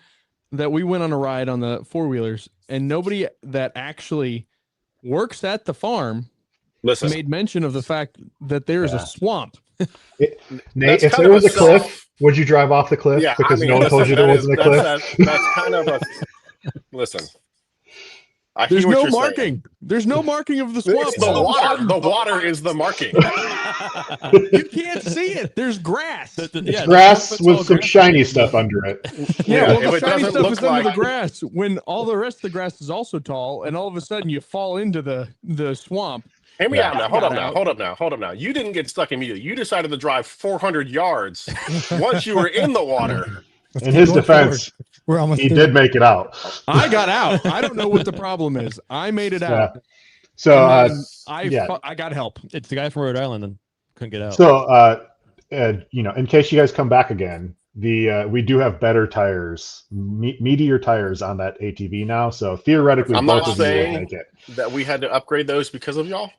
that we went on a ride on the four-wheelers, and nobody that actually works at the farm made mention of the fact that there is a swamp. Nate, if there was a cliff, would you drive off the cliff? Yeah, because no one told you there wasn't a cliff. That's kind of a listen. There's no marking. There's no marking of the swamp. It's the water. The water is the marking. You can't see it. There's grass. It's grass with some shiny stuff under it. Yeah, well, the shiny stuff is under the grass when all the rest of the grass is also tall, and all of a sudden you fall into the swamp. Hear me out now. Hold up now. You didn't get stuck immediately. You decided to drive 400 yards once you were in the water. In his defense, he did make it out. I got out. I don't know what the problem is. I made it out. So I got help. It's the guy from Rhode Island and couldn't get out. So in case you guys come back again, we do have better tires, meatier tires on that ATV now. So theoretically, I'm both not of you saying will make it. That we had to upgrade those because of y'all.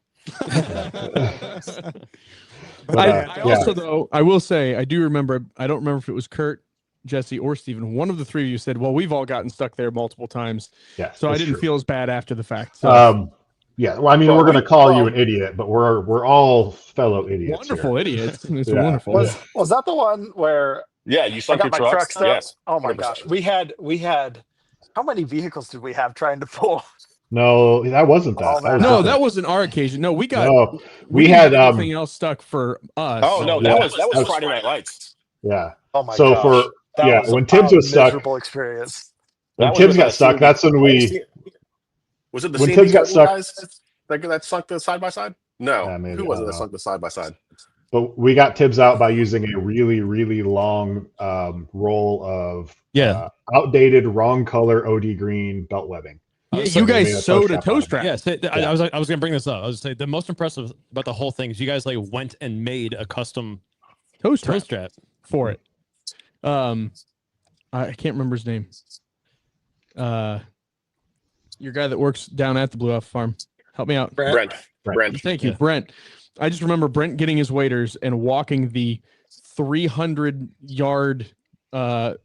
I also, though, I will say, I do remember, I don't remember if it was Kurt, Jesse, or Stephen. One of the three of you said, well, we've all gotten stuck there multiple times. Yeah. So I didn't feel as bad after the fact. So. Yeah, well, I mean, we're going to call you an idiot, but we're all fellow idiots. Wonderful here. idiots. It's Yeah. wonderful. Was that the one where Yeah, you I sunk got your my trucks. truck stuck? Yes. Oh my 100%. gosh. We had how many vehicles did we have trying to pull? No, that wasn't that. All that No, out? that wasn't our occasion. No, we got No, we we didn't had have anything else stuck for us. Oh no, Yeah. that was Friday Night Lights. Yeah. Oh my So gosh. That was when Tibbs was stuck, miserable experience. when Tibbs got stuck, that's when we. Was it the when C&D Tibbs got stuck, guys that sunk the side by side? No, maybe, who was it that sunk the side by side? But we got Tibbs out by using a really, really long roll of outdated, wrong color OD green belt webbing. Yeah, you guys sewed a toe strap. Yeah, I was gonna bring this up. I was saying the most impressive about the whole thing is you guys like went and made a custom toe strap for it. I can't remember his name. Your guy that works down at the Blue Alpha Farm. Help me out. Brent. Thank you, Brent. I just remember Brent getting his waders and walking the 300-yard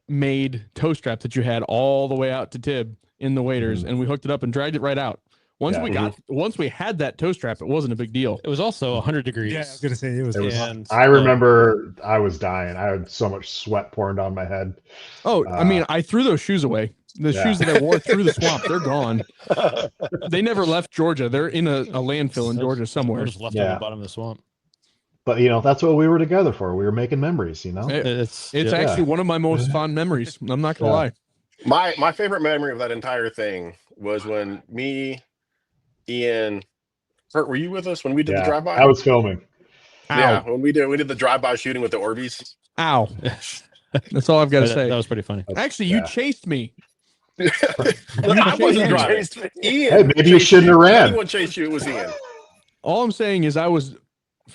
made toe strap that you had all the way out to Tib in the waders, and we hooked it up and dragged it right out. Once we had that toe strap, it wasn't a big deal. It was also 100 degrees. Yeah, I was gonna say it was. I remember I was dying. I had so much sweat pouring down my head. Oh, I mean, I threw those shoes away. The shoes that I wore through the swamp, they're gone. They never left Georgia. They're in a landfill in Georgia somewhere. Just left on the bottom of the swamp. But that's what we were together for. We were making memories. It's actually one of my most fond memories. I'm not gonna lie. My favorite memory of that entire thing was when me, Ian, Kurt, were you with us when we did the drive-by? I was filming. Yeah, when we did the drive-by shooting with the Orbeez. Ow. That's all I've got to say. That was pretty funny. Actually, you chased me. I wasn't driving. Ian, hey, maybe you shouldn't have ran. Anyone chased you? It was Ian. All I'm saying is I was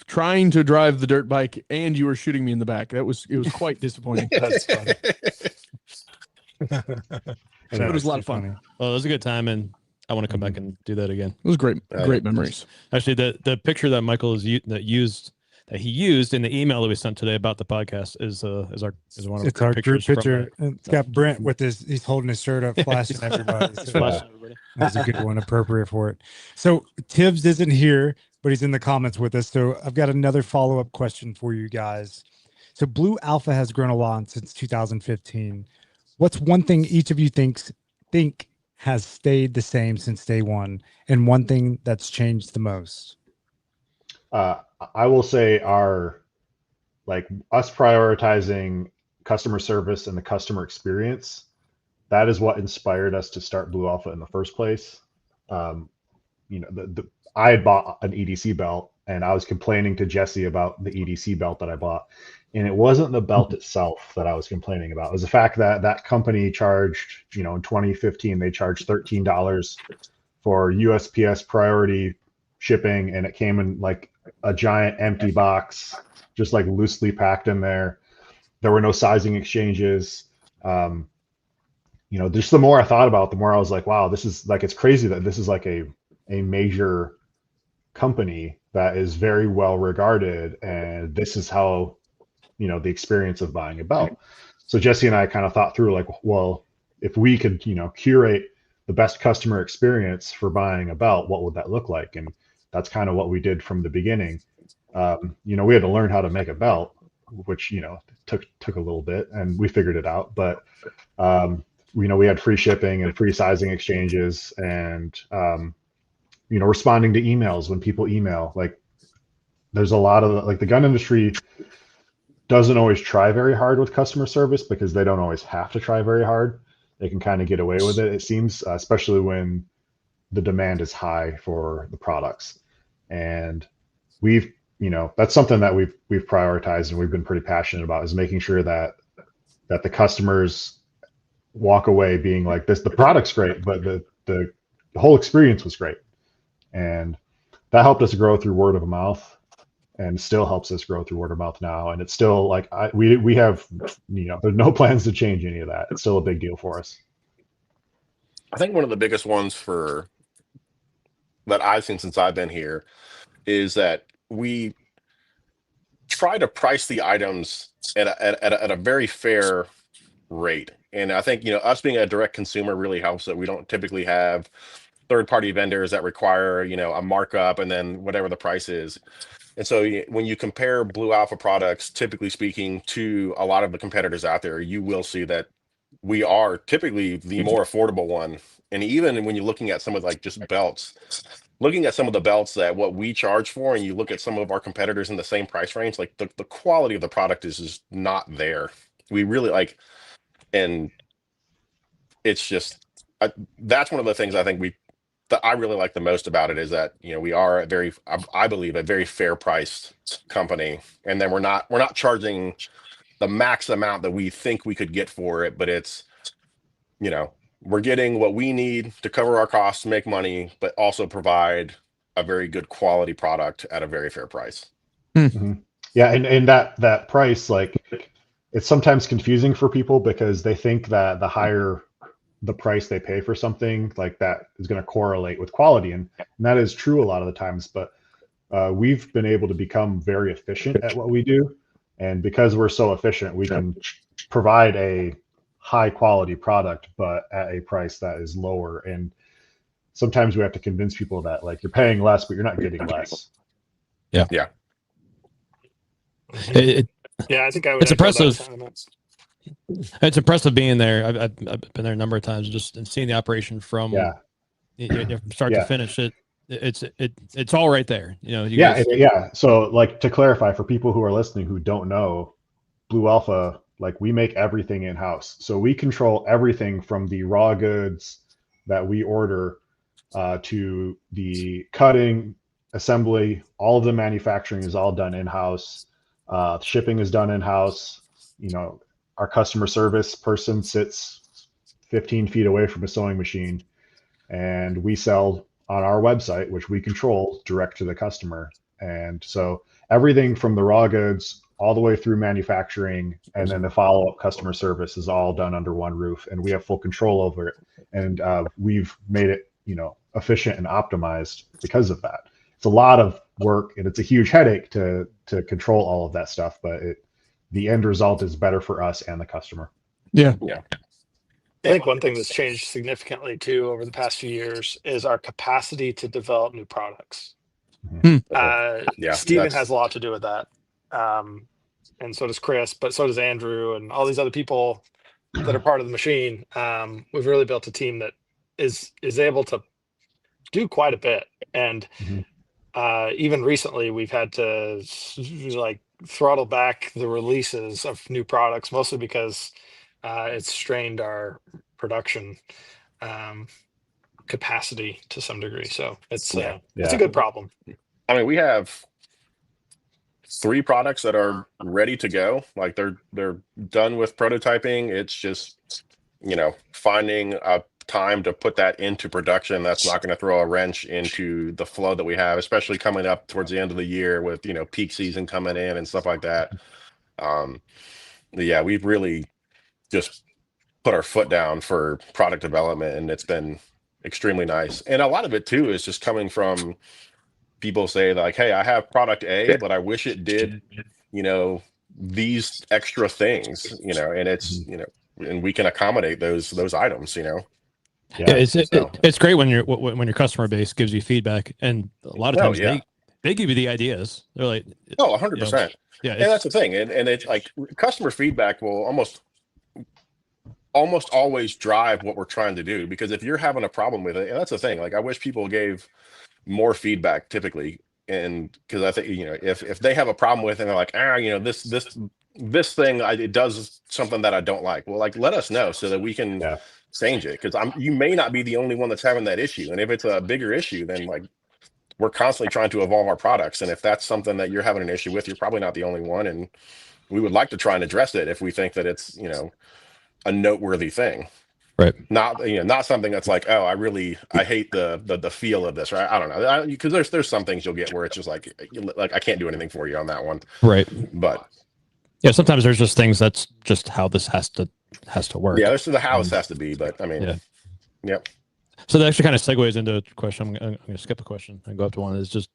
trying to drive the dirt bike, and you were shooting me in the back. It was quite disappointing. That's funny. It was a lot of fun. Well, it was a good time, and I want to come back and do that again. It was great memories. Actually, the picture that Michael he used in the email that we sent today about the podcast is one of our group picture. It's got Brent with he's holding his shirt up, flashing everybody. So that's a good one, appropriate for it. So Tibbs isn't here, but he's in the comments with us. So I've got another follow-up question for you guys. So Blue Alpha has grown a lot since 2015. What's one thing each of you think has stayed the same since day one, and one thing that's changed the most? I will say us prioritizing customer service and the customer experience. That is what inspired us to start Blue Alpha in the first place. I had bought an EDC belt, and I was complaining to Jesse about the EDC belt that I bought. And it wasn't the belt itself that I was complaining about. It was the fact that that company charged, in 2015, they charged $13 for USPS priority shipping, and it came in like a giant empty box, just like loosely packed in there. There were no sizing exchanges. Just the more I thought about it, the more I was like, wow, this is like, it's crazy that this is like a major company that is very well regarded, and this is how the experience of buying a belt. So Jesse and I kind of thought through, like, well, if we could curate the best customer experience for buying a belt, what would that look like? And that's kind of what we did from the beginning. We had to learn how to make a belt, which took a little bit, and we figured it out. But we had free shipping and free sizing exchanges, and responding to emails when people email. Like, there's a lot of the gun industry doesn't always try very hard with customer service because they don't always have to try very hard. They can kind of get away with it, it seems, especially when the demand is high for the products. And we've, that's something that we've prioritized and we've been pretty passionate about, is making sure that the customers walk away being like, the product's great, but the whole experience was great. And that helped us grow through word of mouth, and still helps us grow through word of mouth now. And it's still like, we have, there's no plans to change any of that. It's still a big deal for us. I think one of the biggest ones that I've seen since I've been here is that we try to price the items at a very fair rate. And I think, us being a direct consumer really helps that we don't typically have third-party vendors that require, you know, a markup and then whatever the price is. And so when you compare Blue Alpha products, typically speaking, to a lot of the competitors out there, you will see that we are typically the more affordable one. And even when you're looking at some of like just belts, looking at some of the belts that what we charge for, and you look at some of our competitors in the same price range, like the quality of the product is just not there. We really like, and it's just, that's one of the things I think that I really like the most about it is that, you know, we are a very, I believe, a very fair priced company. And then we're not charging the max amount that we think we could get for it, but it's, you know, we're getting what we need to cover our costs, make money, but also provide a very good quality product at a very fair price. Mm-hmm. Yeah, and that price, like, it's sometimes confusing for people because they think that the higher the price they pay for something, like that is going to correlate with quality, and that is true a lot of the times. But we've been able to become very efficient at what we do, and because we're so efficient, we can provide a high quality product, but at a price that is lower. And sometimes we have to convince people that, like, you're paying less, but you're not getting less. Yeah. Yeah. Yeah, I think I would. It's impressive. It's impressive being there. I've been there a number of times, just and seeing the operation from from start to finish. It's all right there. You know. Yeah. So, like, to clarify for people who are listening who don't know, Blue Alpha, like, we make everything in house. So we control everything from the raw goods that we order to the cutting, assembly. All of the manufacturing is all done in house. Shipping is done in house. You know, our customer service person sits 15 feet away from a sewing machine, and we sell on our website, which we control, direct to the customer. And so everything from the raw goods all the way through manufacturing and then the follow-up customer service is all done under one roof, and we have full control over it. And we've made it, you know, efficient and optimized because of that. It's a lot of work and it's a huge headache to control all of that stuff, but the end result is better for us and the customer. Yeah. I think one thing that's changed significantly too over the past few years is our capacity to develop new products. Stephen has a lot to do with that. And so does Chris, but so does Andrew and all these other people that are part of the machine. We've really built a team that is able to do quite a bit. And even recently we've had to like throttle back the releases of new products, mostly because it's strained our production capacity to some degree. So it's a good problem. I mean, we have 3 products that are ready to go. Like they're done with prototyping. It's just, you know, finding a time to put that into production. That's not going to throw a wrench into the flow that we have, especially coming up towards the end of the year with, you know, peak season coming in and stuff like that. Yeah, we've really just put our foot down for product development, and it's been extremely nice. And a lot of it too is just coming from people say like, hey, I have product A, but I wish it did, you know, these extra things, you know, and it's, you know, and we can accommodate those items, you know. Yeah, it's great when your customer base gives you feedback, and a lot of times they give you the ideas. They're like, 100%. Yeah, and that's the thing, and it's like customer feedback will almost always drive what we're trying to do, because if you're having a problem with it, and that's the thing, like I wish people gave more feedback typically, and because I think, you know, if they have a problem with it and they're like, you know, this thing it does something that I don't like, well, like, let us know so that we can change it, because you may not be the only one that's having that issue, and if it's a bigger issue, then like we're constantly trying to evolve our products, and if that's something that you're having an issue with, you're probably not the only one, and we would like to try and address it if we think that it's, you know, a noteworthy thing. Right. Not, you know, not something that's like, oh, I hate the feel of this, right? I don't know, because there's some things you'll get where it's just like I can't do anything for you on that one. Right. But yeah, sometimes there's just things that's just how this has to work. Yeah, this is how this has to be. But I mean, yep. So that actually kind of segues into a question. I'm going to skip a question and go up to one. Is just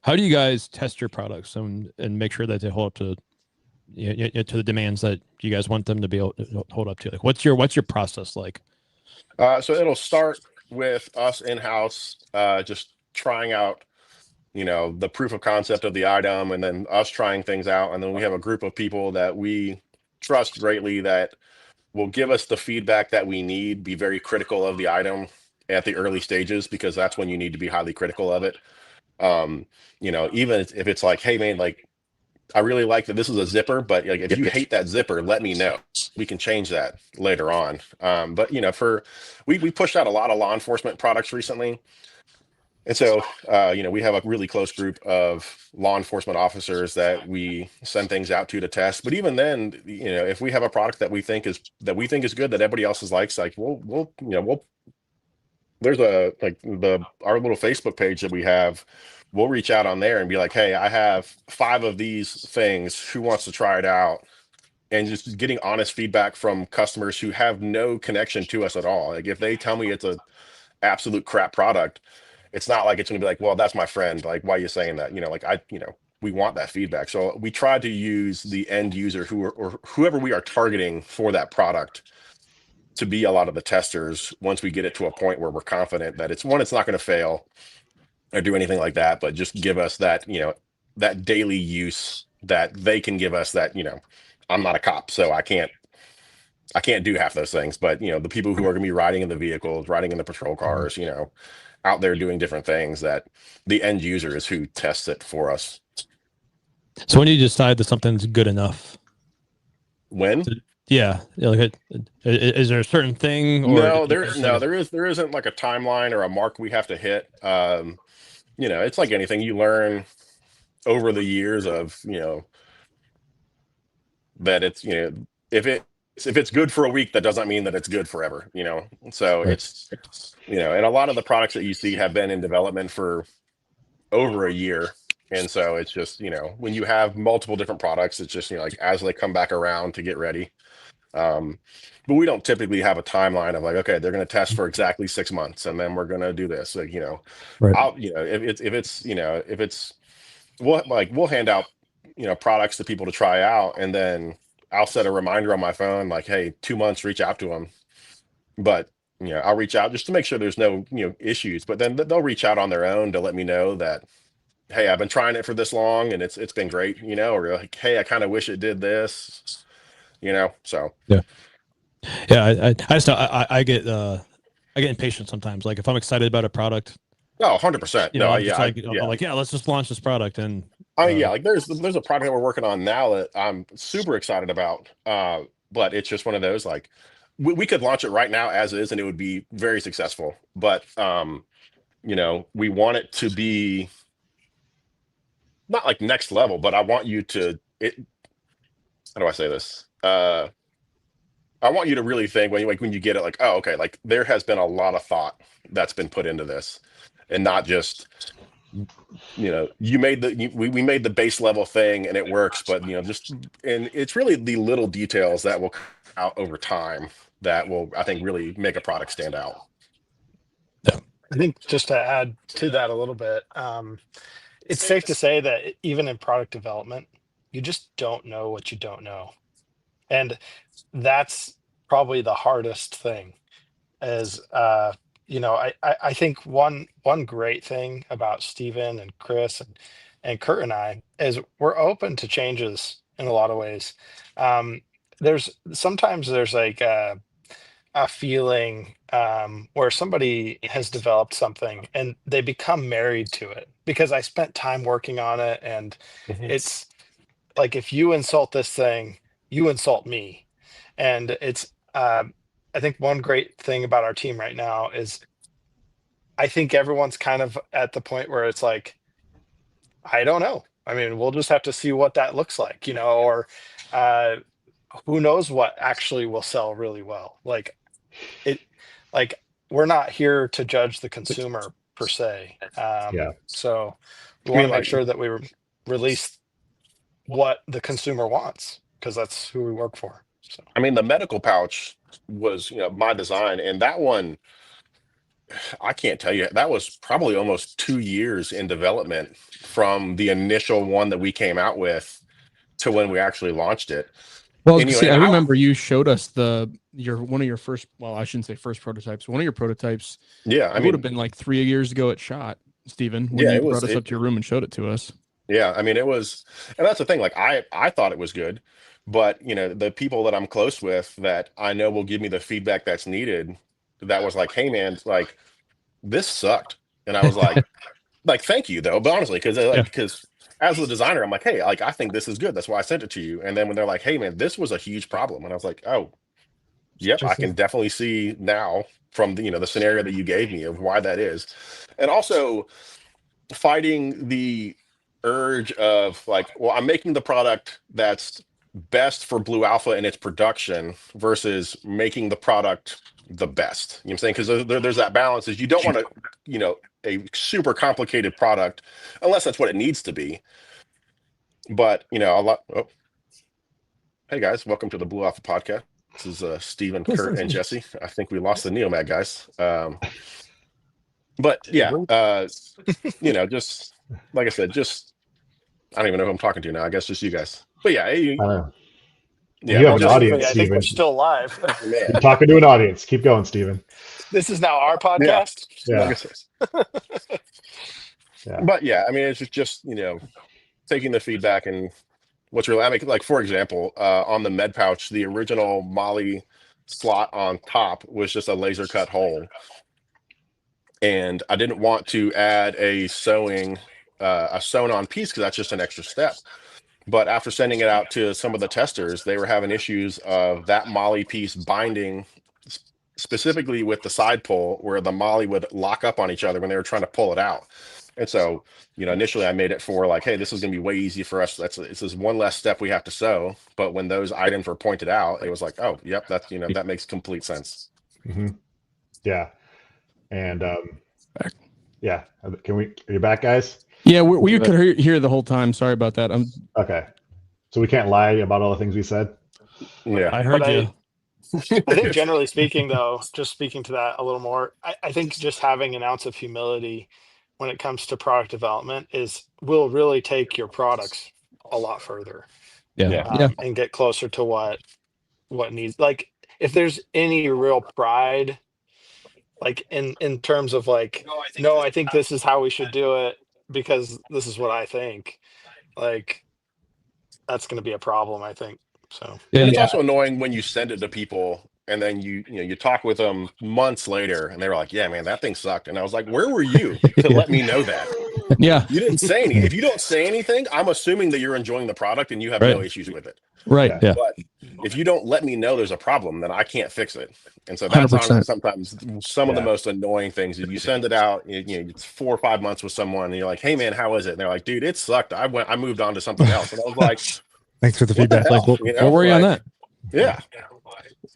how do you guys test your products and make sure that they hold up to to the demands that you guys want them to be able to hold up to? Like, what's your process like? So it'll start with us in-house, just trying out, the proof of concept of the item, and then us trying things out. And then we have a group of people that we trust greatly that will give us the feedback that we need, be very critical of the item at the early stages, because that's when you need to be highly critical of it. Even if it's like, hey man, like, I really like that this is a zipper, but like, if you hate that zipper, let me know. We can change that later on. But we pushed out a lot of law enforcement products recently. And so, we have a really close group of law enforcement officers that we send things out to test. But even then, if we have a product that we think is good, that everybody else likes, like we'll there's our little Facebook page that we have. We'll reach out on there and be like, hey, I have 5 of these things. Who wants to try it out? And just getting honest feedback from customers who have no connection to us at all. Like, if they tell me it's a absolute crap product, it's not like it's gonna be like, well, that's my friend. Like, why are you saying that? We want that feedback. So we try to use the end user or whoever we are targeting for that product to be a lot of the testers once we get it to a point where we're confident that it's not going to fail or do anything like that, but just give us that, that daily use that they can give us that, I'm not a cop, so I can't do half those things. But, the people who are going to be riding in the vehicles, riding in the patrol cars, out there doing different things, that the end user is who tests it for us. So when do you decide that something's good enough? When? Yeah, like, is there a certain thing? Or no, there isn't like a timeline or a mark we have to hit. It's like anything you learn over the years of, that it's, if it's good for a week, that doesn't mean that it's good forever, so right. It's, and a lot of the products that you see have been in development for over a year. And so it's just, when you have multiple different products, it's just, like, as they come back around to get ready. But we don't typically have a timeline of like, okay, they're going to test for exactly 6 months and then we're going to do this. Like, Right. if it's, we'll hand out, products to people to try out, and then I'll set a reminder on my phone, like, hey, 2 months, reach out to them. But, I'll reach out just to make sure there's no, issues, but then they'll reach out on their own to let me know that, hey, I've been trying it for this long and it's been great, or like, hey, I kind of wish it did this, so. Yeah. I get impatient sometimes. Like, if I'm excited about a product. Oh, 100%. No, I'm like, yeah, let's just launch this product. And like there's a product that we're working on now that I'm super excited about. But it's just one of those, like, we could launch it right now as is and it would be very successful. But we want it to be not like next level, but I want you to how do I say this? I want you to really think when you get it, like, oh, okay, like, there has been a lot of thought that's been put into this, and not just, we made the base level thing and it works, but and it's really the little details that will come out over time that will, I think, really make a product stand out. Yeah. I think just to add to that a little bit, it's safe to say that even in product development, you just don't know what you don't know. And that's probably the hardest thing is, I think one great thing about Stephen and Chris and Kurt and I is we're open to changes in a lot of ways. There's sometimes like a feeling where somebody has developed something and they become married to it because I spent time working on it. And it's like, if you insult this thing, you insult me. And it's, I think one great thing about our team right now is I think everyone's kind of at the point where it's like, I don't know. I mean, we'll just have to see what that looks like, or who knows what actually will sell really well. Like we're not here to judge the consumer per se. So we want to make sure that we release what the consumer wants, because that's who we work for. So I mean, the medical pouch was, my design, and that one, I can't tell you, that was probably almost 2 years in development from the initial one that we came out with to when we actually launched it. Well, And, see, I remember you showed us one of your first, well, I shouldn't say first prototypes. One of your prototypes. Yeah, it would have been like 3 years ago at SHOT, Stephen, when you brought us up to your room and showed it to us. Yeah, I mean, it was, and that's the thing. Like, I thought it was good, but the people that I'm close with that I know will give me the feedback that's needed, that was like, hey man, like this sucked, and I was like, thank you though, but honestly, because as the designer, I'm like, hey, like I think this is good. That's why I sent it to you. And then when they're like, hey man, this was a huge problem, and I was like, oh, yep, I can definitely see now from the scenario that you gave me of why that is, and also fighting the urge of like, well, I'm making the product that's best for Blue Alpha in its production versus making the product the best. You know what I'm saying? Because there's that balance is you don't want to, a super complicated product unless that's what it needs to be. But a lot. Oh. Hey guys, welcome to the Blue Alpha podcast. This is Stephen, Kurt, and Jesse. I think we lost the NeoMag guys. But yeah, just like I said, I don't even know who I'm talking to now. I guess just you guys. But yeah, you have an audience, I think we're still live. You're talking to an audience. Keep going, Stephen. This is now our podcast. Yeah. Yeah. But yeah, I mean, it's just taking the feedback and what's really, I mean, like for example, on the med pouch, the original Molly slot on top was just a laser cut hole. And I didn't want to add a sewn on piece because that's just an extra step. But after sending it out to some of the testers, they were having issues of that Molly piece binding specifically with the side pull where the Molly would lock up on each other when they were trying to pull it out. And so, initially I made it for like, hey, this is going to be way easy for us. It's this one less step we have to sew. But when those items were pointed out, it was like, oh, yep, that's, that makes complete sense. Mm-hmm. Yeah. And yeah, are you back, guys? Yeah, we could hear the whole time. Sorry about that. Okay. So we can't lie about all the things we said? Yeah. I heard you. I think generally speaking, though, just speaking to that a little more, I think just having an ounce of humility when it comes to product development will really take your products a lot further. And get closer to what needs. Like if there's any real pride, like in terms of like, no, I think this is how we should do it because this is what I think. Like that's going to be a problem, I think. So yeah, it's also annoying when you send it to people and then you talk with them months later and they were like, yeah, man, that thing sucked. And I was like, where were you to let me know that? Yeah. You didn't say anything. If you don't say anything, I'm assuming that you're enjoying the product and you have no issues with it. Right. Yeah. But if you don't let me know there's a problem, then I can't fix it. And so that's honestly sometimes some of the most annoying things. If you send it out, it's 4 or 5 months with someone and you're like, hey man, how is it? And they're like, dude, it sucked. I moved on to something else. And I was like, thanks for the feedback. What were you on that? Yeah.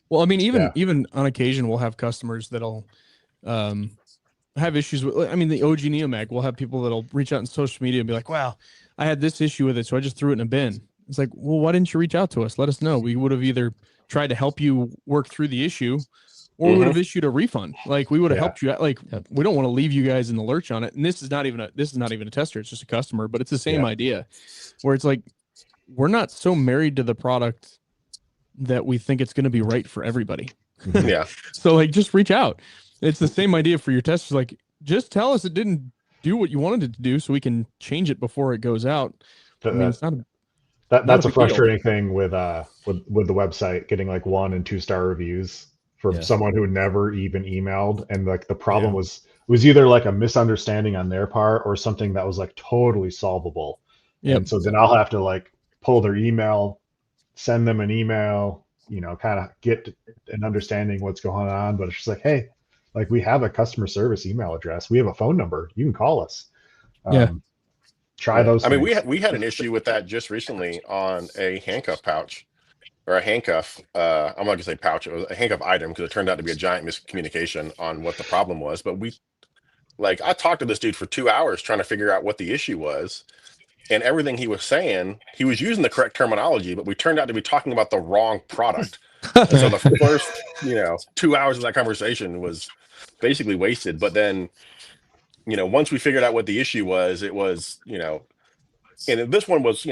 Well, I mean, even on occasion, we'll have customers that'll have issues with, I mean, the OG NeoMag, we'll have people that'll reach out on social media and be like, wow, I had this issue with it, so I just threw it in a bin. It's like, well, why didn't you reach out to us? Let us know. We would have either tried to help you work through the issue or we would have issued a refund. Like we would have helped you out. Like we don't want to leave you guys in the lurch on it. And this is not even a tester. It's just a customer, but it's the same idea where it's like, we're not so married to the product that we think it's going to be right for everybody. Yeah. So like, just reach out. It's the same idea for your testers. Like, just tell us it didn't do what you wanted it to do so we can change it before it goes out. I mean, it's not that's a frustrating thing with the website, getting like 1 and 2 star reviews from someone who never even emailed. And like the problem was either like a misunderstanding on their part or something that was like totally solvable. And so then I'll have to like pull their email, send them an email, kind of get an understanding what's going on. But it's just like, hey, like we have a customer service email address. We have a phone number. You can call us. Try those. I mean, we had an issue with that just recently on a handcuff pouch or a handcuff. I'm not gonna say pouch. It was a handcuff item because it turned out to be a giant miscommunication on what the problem was. But I talked to this dude for 2 hours trying to figure out what the issue was. And everything he was saying, he was using the correct terminology, but we turned out to be talking about the wrong product. And so the first, 2 hours of that conversation was basically wasted. But then, once we figured out what the issue was, it was, and this one was,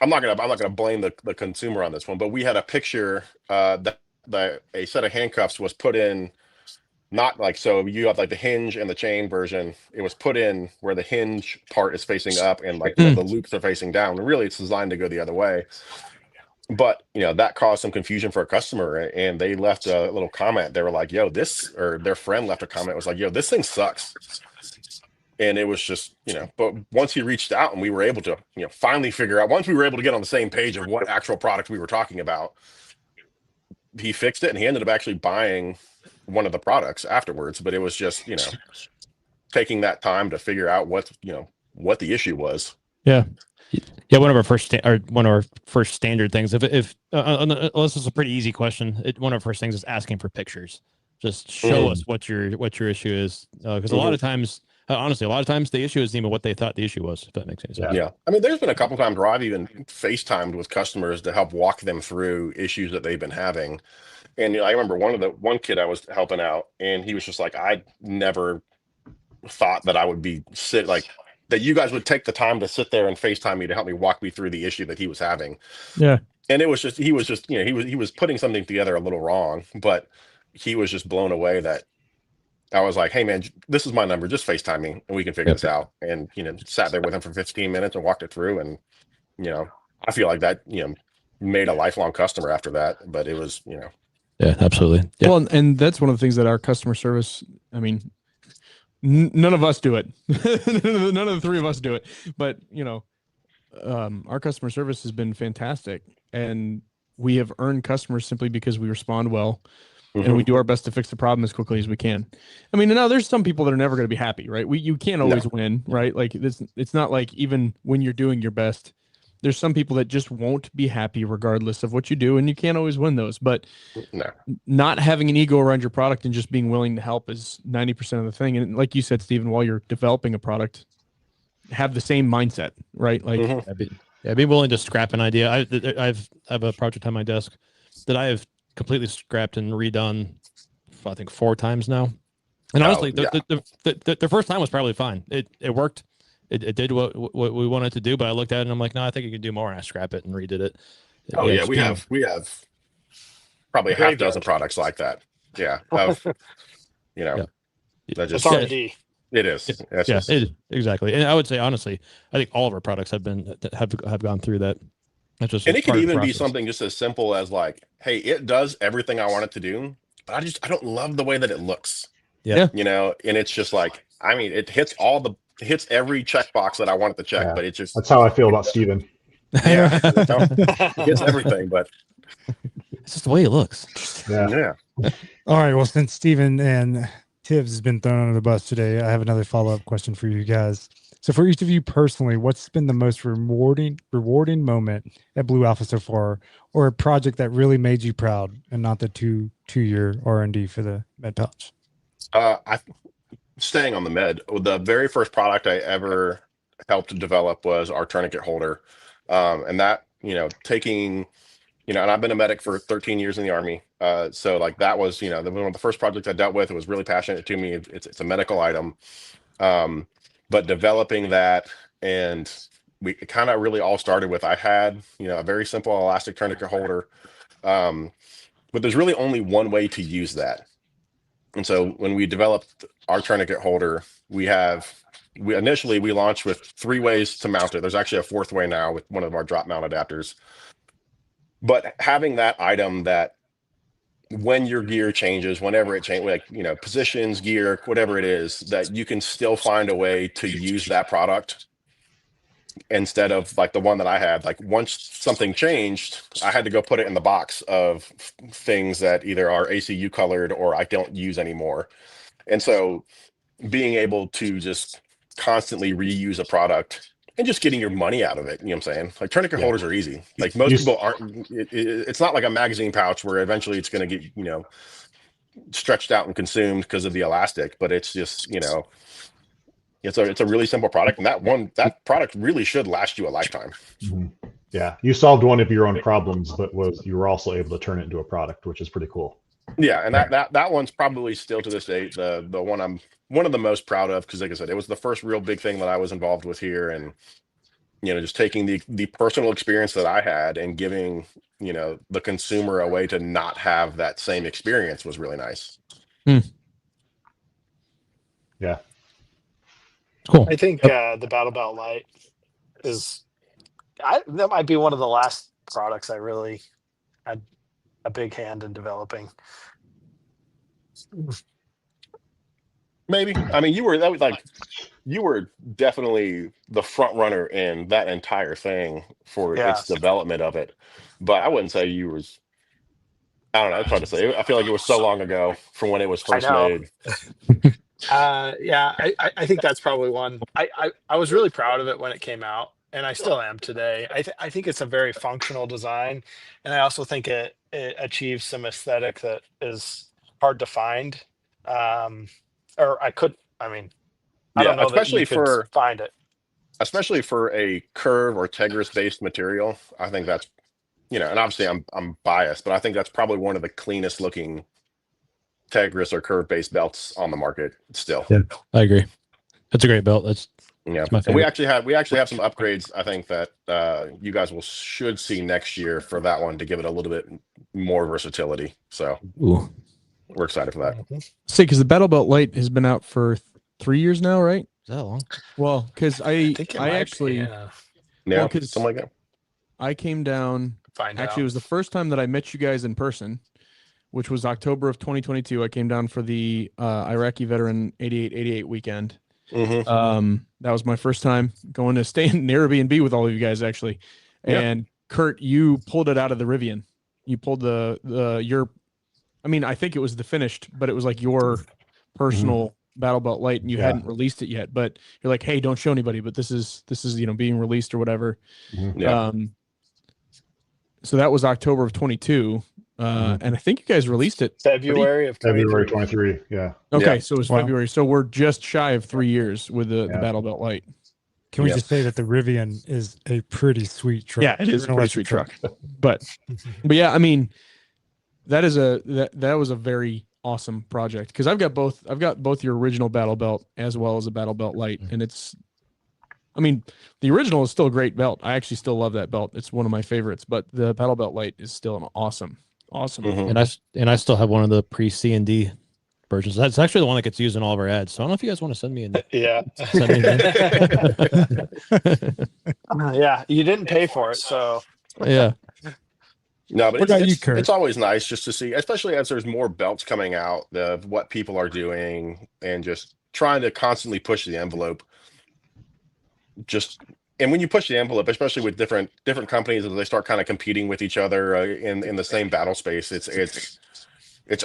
I'm not gonna blame the consumer on this one, but we had a picture that a set of handcuffs was put in, not like, so you have like the hinge and the chain version. It was put in where the hinge part is facing up and like the loops are facing down. And really, it's designed to go the other way. But that caused some confusion for a customer, and they left a little comment. They were like, "Yo, this," or their friend left a comment. It was like, "Yo, this thing sucks." And it was just, but once he reached out and we were able to, finally figure out, once we were able to get on the same page of what actual product we were talking about, he fixed it and he ended up actually buying one of the products afterwards. But it was just, taking that time to figure out what the issue was. Yeah. Yeah, one of our first standard things. If unless it's a pretty easy question, one of our first things is asking for pictures. Just show us what your issue is, because a lot of times, honestly, a lot of times the issue isn't even what they thought the issue was. If that makes any sense. Yeah. I mean, there's been a couple times where I've even FaceTimed with customers to help walk them through issues that they've been having. And I remember one kid I was helping out, and he was just like, I never thought that I would be that you guys would take the time to sit there and FaceTime me to help me walk me through the issue that he was having. Yeah. And it was just, he was putting something together a little wrong, but he was just blown away that I was like, "Hey man, this is my number. Just FaceTime me and we can figure this out." And, sat there with him for 15 minutes and walked it through. And, I feel like that, made a lifelong customer after that, but it was, Yeah, absolutely. Yeah. Well, and that's one of the things that our customer service, I mean, none of us do it. None of the three of us do it, but our customer service has been fantastic, and we have earned customers simply because we respond well. And we do our best to fix the problem as quickly as we can. I mean, now there's some people that are never going to be happy, right? You can't always win, right? Like it's not like even when you're doing your best, there's some people that just won't be happy regardless of what you do, and you can't always win those. But not having an ego around your product and just being willing to help is 90% of the thing. And like you said, Stephen, while you're developing a product, have the same mindset, right? Like, be willing to scrap an idea. I have a project on my desk that I have completely scrapped and redone, I think 4 times now. And honestly, the first time was probably fine. It worked. It did what we wanted to do, but I looked at it and I'm like, no, I think it could do more. And I scrap it and redid it. We have probably a half dozen products like that. Yeah. It's R&D. It is. Exactly. And I would say, honestly, I think all of our products have gone through that. And it could even be something just as simple as like, hey, it does everything I want it to do, but I don't love the way that it looks. Yeah. And it's just like, I mean, it hits every checkbox that I want it to check, but it's just, that's how I feel about Stephen. Yeah. It hits everything, but it's just the way it looks. Yeah. All right. Well, since Stephen and Tibbs has been thrown under the bus today, I have another follow-up question for you guys. So for each of you personally, what's been the most rewarding moment at Blue Alpha so far, or a project that really made you proud, and not the two-year R&D for the med pouch? Staying on the med, the very first product I ever helped develop was our tourniquet holder. And that, taking, and I've been a medic for 13 years in the Army. So like that was, one of the first projects I dealt with. It was really passionate to me. It's a medical item. But developing that, and it kind of really all started with, I had, a very simple elastic tourniquet holder. But there's really only one way to use that. And so when we developed our tourniquet holder, we initially launched with 3 ways to mount it. There's actually a 4th way now with one of our drop mount adapters. But having that item that when your gear changes, whenever it changes, like, positions, gear, whatever it is, that you can still find a way to use that product instead of like the one that I had. Like once something changed, I had to go put it in the box of things that either are ACU colored or I don't use anymore. And so being able to just constantly reuse a product and just getting your money out of it, you know what I'm saying? Like tourniquet holders are easy. Like most people aren't, it's not like a magazine pouch where eventually it's going to get, stretched out and consumed because of the elastic, but it's just, it's a really simple product. And that product really should last you a lifetime. Mm-hmm. Yeah. You solved one of your own problems, but you were also able to turn it into a product, which is pretty cool. Yeah. And that one's probably still to this day, the one I'm one of the most proud of, because like I said, it was the first real big thing that I was involved with here. And just taking the personal experience that I had and giving, the consumer a way to not have that same experience was really nice. Yeah. Cool. I think the Battle Belt Light that might be one of the last products I really had a big hand in developing. Maybe. I mean, you were definitely the front runner in that entire thing for its development of it. But I wouldn't say you was, I don't know, it's hard to say. I feel like it was so long ago from when it was first made. Yeah, I think that's probably one. I was really proud of it when it came out, and I still am today. I think it's a very functional design, and I also think it achieves some aesthetic that is hard to find. Or I mean, I don't know that you could find it. Especially for a curve or Tegris based material. I think that's, and obviously I'm biased, but I think that's probably one of the cleanest looking Tegris or curve based belts on the market still. Yeah, I agree. That's a great belt. That's my favorite. And we actually have some upgrades, I think, that you guys should see next year for that one to give it a little bit more versatility. So we're excited for that. See, because the Battle Belt Light has been out for 3 years now, right? Is that long? Well, because I actually, something like that. I came down. It was the first time that I met you guys in person, which was October of 2022. I came down for the Iraqi Veteran 88 weekend. Mm-hmm. That was my first time going to stay in an Airbnb with all of you guys, actually. And Kurt, you pulled it out of the Rivian. You pulled I think it was the finished, but it was like your personal Battle Belt Light, and you hadn't released it yet. But you're like, hey, don't show anybody, but this is being released or whatever. So that was October of 22. And I think you guys released it February of 23. Yeah. Okay, so it was February. So we're just shy of 3 years with the Battle Belt Light. Can we just say that the Rivian is a pretty sweet truck? Yeah, it is a pretty sweet truck. But yeah, I mean, that was a very awesome project, because I've got both your original Battle Belt as well as a Battle Belt Light, and the original is still a great belt. I actually still love that belt. It's one of my favorites, but the Battle Belt Light is still an awesome. And I still have one of the pre C&D versions. That's actually the one that gets used in all of our ads. So I don't know if you guys want to send me an. Yeah, you didn't pay for it, so yeah. No, but it's always nice just to see, especially as there's more belts coming out, of what people are doing and just trying to constantly push the envelope. And when you push the envelope, especially with different companies, as they start kind of competing with each other in the same battle space, it's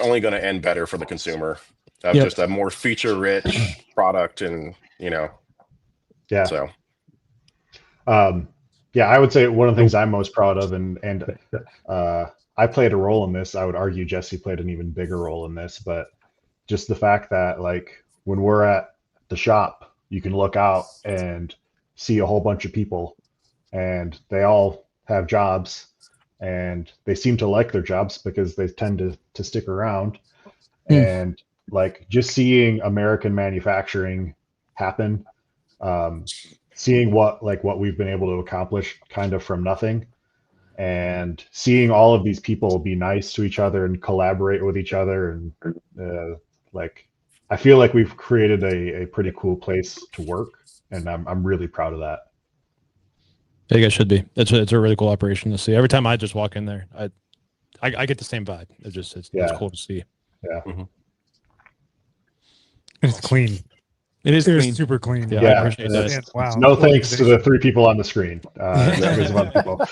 only going to end better for the consumer. Just a more feature rich product, and So. I would say one of the things I'm most proud of, and I played a role in this. I would argue Jesse played an even bigger role in this, but just the fact that, like, when we're at the shop, you can look out and see a whole bunch of people, and they all have jobs, and they seem to like their jobs because they tend to stick around. And like, just seeing American manufacturing happen, seeing what we've been able to accomplish kind of from nothing, and seeing all of these people be nice to each other and collaborate with each other, and I feel like we've created a pretty cool place to work, and I'm really proud of that. I think it should be. It's a really cool operation to see. Every time I just walk in there, I get the same vibe. It's cool to see. Yeah. And it's clean. It is clean. Super clean. Yeah, I appreciate that. Wow. No thanks to the 3 people on the screen. There's a bunch of people.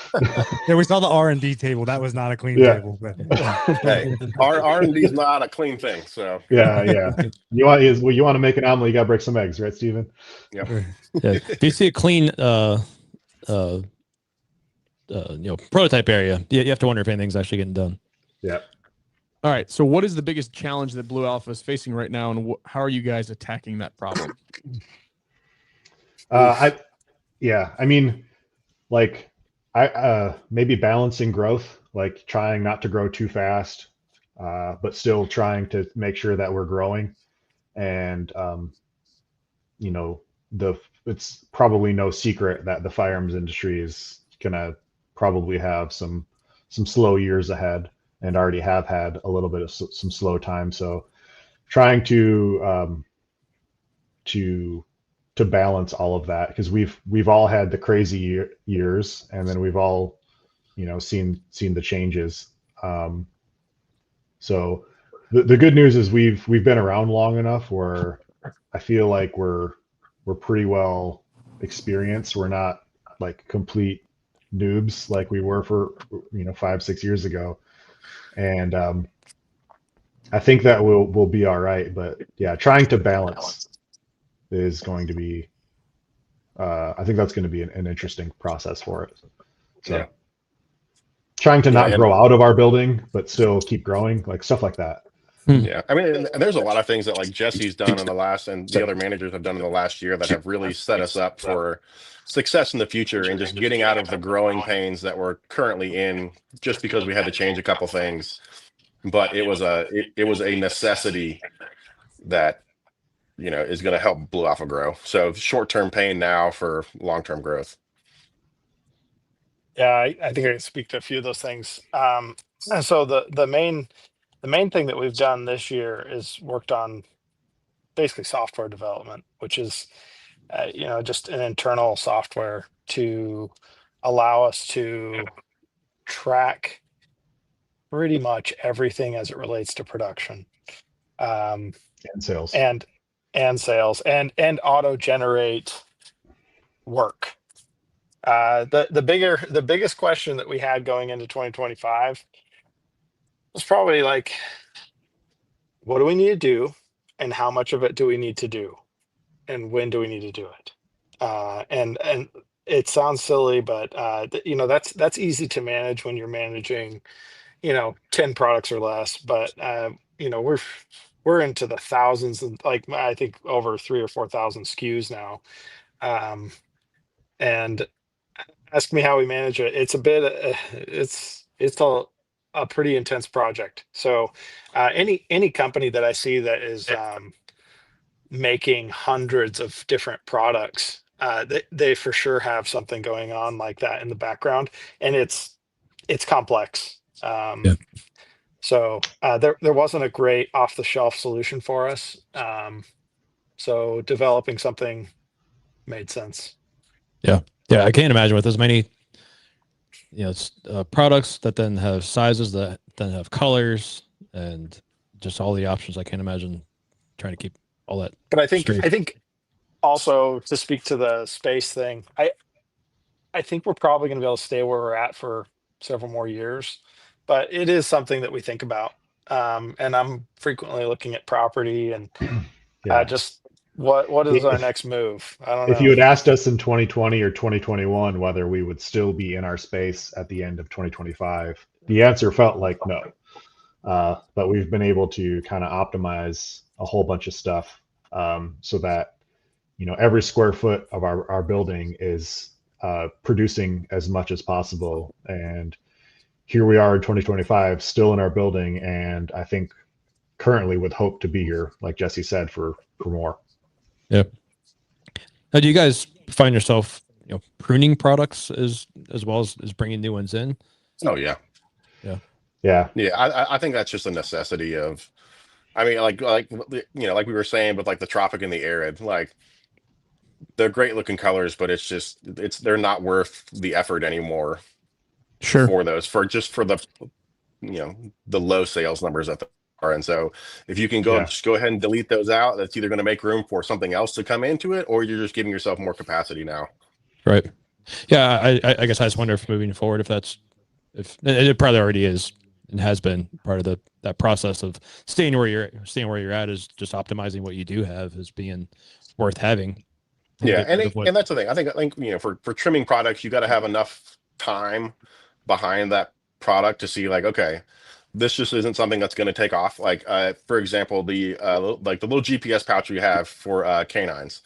Yeah, we saw the R&D table. That was not a clean table. But hey, our R&D is not a clean thing. So yeah. You want to make an omelet, you got to break some eggs, right, Stephen? Yep. If you see a clean prototype area, you have to wonder if anything's actually getting done. Yeah. All right. So what is the biggest challenge that Blue Alpha is facing right now, and how are you guys attacking that problem? Maybe balancing growth, like trying not to grow too fast, but still trying to make sure that we're growing, and it's probably no secret that the firearms industry is gonna probably have some slow years ahead, and already have had a little bit of some slow time. So trying to balance all of that, because we've all had the crazy years, and then we've all seen the changes. So the good news is we've been around long enough where I feel like we're pretty well experienced. We're not like complete noobs like we were for 5-6 years ago, and I think that we'll be all right. But yeah, trying to balance is going to be I think that's going to be an interesting process for it. So Yeah. trying to not and grow out of our building but still keep growing, like stuff like that. yeah, I mean, and there's a lot of things that like Jesse's done in the last, and the other managers have done in the last year that have really set us up for success in the future, and just getting out of the growing pains that we're currently in, just because we had to change a couple things. But it was a necessity that is going to help Blue Alpha grow. So short-term pain now for long-term growth. Yeah, I think I can speak to a few of those things. And so the main thing that we've done this year is worked on basically software development, which is just an internal software to allow us to track pretty much everything as it relates to production, And sales. and sales, and auto generate work. The biggest question that we had going into 2025 was probably like, what do we need to do, and how much of it do we need to do, and when do we need to do it? And it sounds silly, but that's easy to manage when you're managing 10 products or less. But we're into the thousands, and like I think over 3,000 or 4,000 SKUs now. And ask me how we manage it. It's a bit it's a pretty intense project. So any company that I see that is making hundreds of different products, they for sure have something going on like that in the background, and it's complex. Yeah. So there wasn't a great off the shelf solution for us. So developing something made sense. Yeah. I can't imagine with as many products that then have sizes that then have colors and just all the options. I can't imagine trying to keep all that. But I think straight. Also, to speak to the space thing, I think we're probably going to be able to stay where we're at for several more years, but it is something that we think about. And I'm frequently looking at property and Yeah. just what is our next move? I don't know. If you had asked us in 2020 or 2021 whether we would still be in our space at the end of 2025, the answer felt like no. But we've been able to kind of optimize a whole bunch of stuff, so that every square foot of our building is producing as much as possible. And here we are in 2025, still in our building, and I think currently with hope to be here, like Jesse said, for more. Yeah. Now, do you guys find yourself pruning products as well as bringing new ones in? Oh yeah. I think that's just a necessity of, I mean, like like we were saying, but like the tropic and the arid, like they're great looking colors, but they're not worth the effort anymore. Sure. For those, for the the low sales numbers that are. And so if you can just go ahead and delete those out, that's either going to make room for something else to come into it, or you're just giving yourself more capacity now. Right. Yeah. I guess I just wonder if moving forward, if it probably already is and has been part of that process of staying where you're at is just optimizing what you do have as being worth having. Yeah. And that's the thing. I think for trimming products, you got to have enough time behind that product to see like, okay, this just isn't something that's going to take off. Like, for example, the little GPS pouch we have for canines,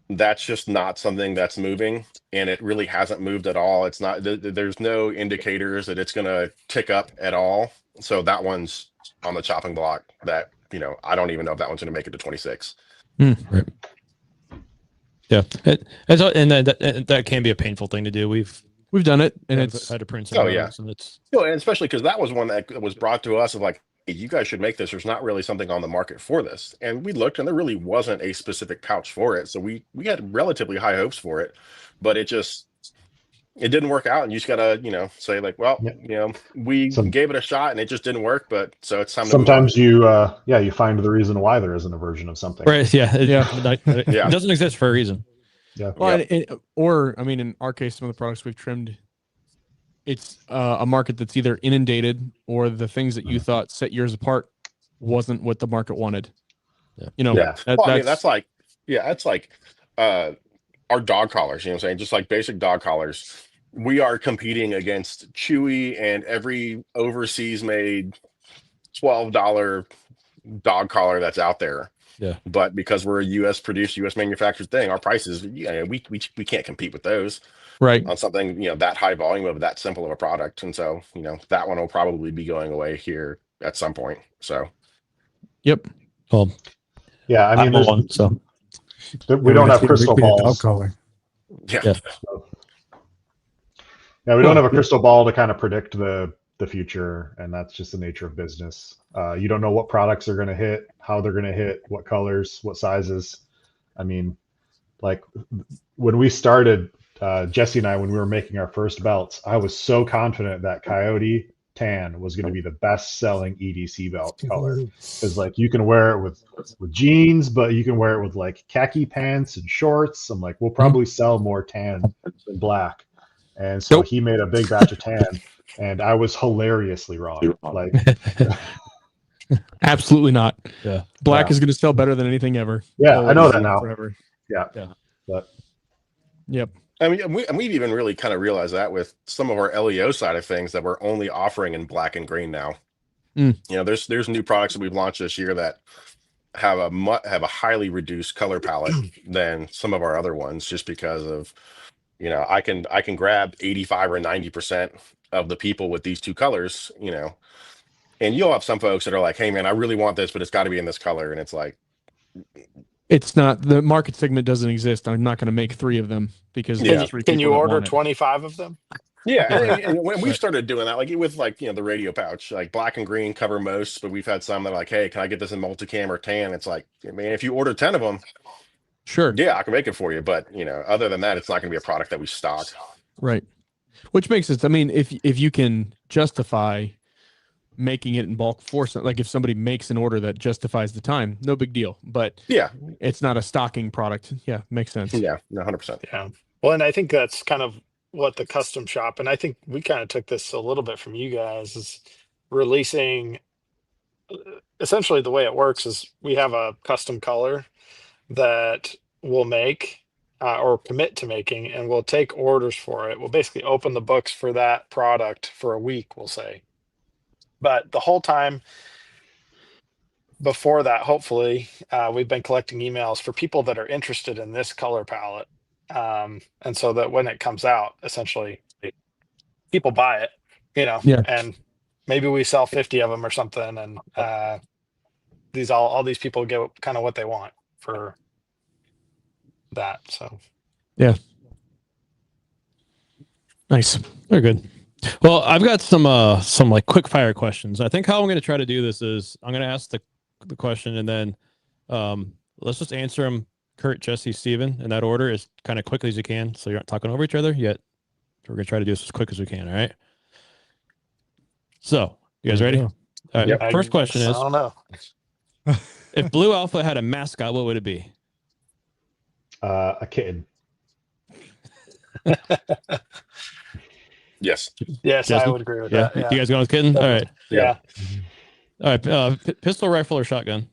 that's just not something that's moving, and it really hasn't moved at all. It's not, there's no indicators that it's going to tick up at all. So that one's on the chopping block that, I don't even know if that one's going to make it to 26. Right. Yeah, and that can be a painful thing to do. We've done it, and it's had to print some of those, and it's and especially because that was one that was brought to us of like, hey, you guys should make this. There's not really something on the market for this, and we looked, and there really wasn't a specific pouch for it. So we had relatively high hopes for it, but it didn't work out, and you just gotta say like, well, we gave it a shot, and it just didn't work. But so it's time. Sometimes you find the reason why there isn't a version of something. Right? Yeah, it doesn't exist for a reason. Yeah. Well, or I mean, in our case, some of the products we've trimmed, it's a market that's either inundated or the things that you thought set yours apart wasn't what the market wanted. Yeah. That's like our dog collars. You know what I'm saying? Just like basic dog collars. We are competing against Chewy and every overseas made $12 dog collar that's out there. Yeah. But because we're a U.S. produced, U.S. manufactured thing, our prices, we can't compete with those. Right. On something, that high volume of that simple of a product. And so, that one will probably be going away here at some point. So. Yep. Well, yeah, I mean, we don't have crystal balls. Yeah. Yeah, we don't have a crystal ball to kind of predict the future, and that's just the nature of business. You don't know what products are going to hit, how they're going to hit, what colors, what sizes. I mean, like when we started, Jesse and I, when we were making our first belts, I was so confident that Coyote Tan was going to be the best-selling EDC belt color. Because like you can wear it with jeans, but you can wear it with like khaki pants and shorts. I'm like, we'll probably sell more tan than black. And so he made a big batch of tan, and I was hilariously wrong. Like, absolutely not. Yeah, black is going to sell better than anything ever. Yeah, I know that now. Forever. Yeah. But yep. I mean, we've even really kind of realized that with some of our LEO side of things that we're only offering in black and green now. There's new products that we've launched this year that have a highly reduced color palette than some of our other ones, just because of I can grab 85 or 90% of the people with these two colors, and you'll have some folks that are like, hey man, I really want this, but it's got to be in this color, and it's like. It's not, the market segment doesn't exist. I'm not going to make 3 of them because can you order 25 of them? Yeah, and when we started doing that, like with the radio pouch, like black and green cover most, but we've had some that are like, hey, can I get this in multicam or tan? It's like, man, if you order 10 of them, sure, yeah, I can make it for you. But other than that, it's not going to be a product that we stock. Right, which makes sense. I mean, if you can justify making it in bulk for like if somebody makes an order that justifies the time, no big deal. But yeah, it's not a stocking product. Yeah, makes sense. Yeah, 100%. Yeah. Well, and I think that's kind of what the custom shop, and I think we kind of took this a little bit from you guys, is releasing. Essentially, the way it works is we have a custom color that we'll make or commit to making, and we'll take orders for it. We'll basically open the books for that product for a week, we'll say. But the whole time before that, hopefully, we've been collecting emails for people that are interested in this color palette. And so that when it comes out, essentially, people buy it, and maybe we sell 50 of them or something. And all these people get kind of what they want for that. So, yeah. Nice. Very good. Well, I've got some like quick fire questions. I think how I'm going to try to do this is I'm going to ask the question, and then let's just answer them, Kurt, Jesse, Stephen, in that order as kind of quickly as you can, so you're not talking over each other yet. We're going to try to do this as quick as we can. All right. So, you guys ready? All right. Yep. First question is, I don't know. if Blue Alpha had a mascot, what would it be? A kitten. Yes. Yes, Jesse? I would agree with that. Yeah. You guys going with kitten? All right. Yeah. All right. Pistol, rifle, or shotgun?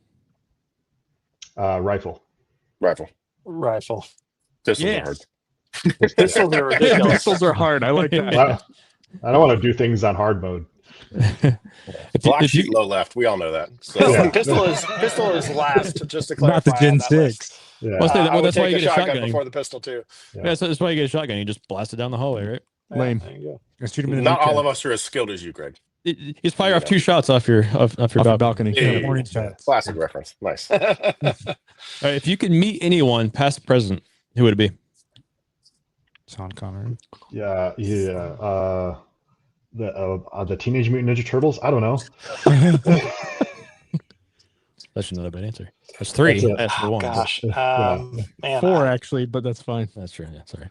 Rifle. Rifle. Pistols are hard. Pistols are ridiculous. Pistols are hard. I like that. I don't want to do things on hard mode. Black sheet, low left. We all know that. So. Pistol is last. Just to clarify, not the Gen 6. Yeah. That's why you get a shotgun before the pistol too. Yeah, so that's why you get a shotgun. You just blast it down the hallway, right? Lame. There you go. Not all of us are as skilled as you, Greg. He's probably off 2 shots off your balcony. Classic reference. Nice. All right, if you could meet anyone, past, present, Who would it be? Sean Connery. Yeah. The Teenage Mutant Ninja Turtles. I don't know. That's not a bad answer. That's 3. That's the one. Gosh, man, 4 actually, but that's fine. That's true. Yeah, sorry.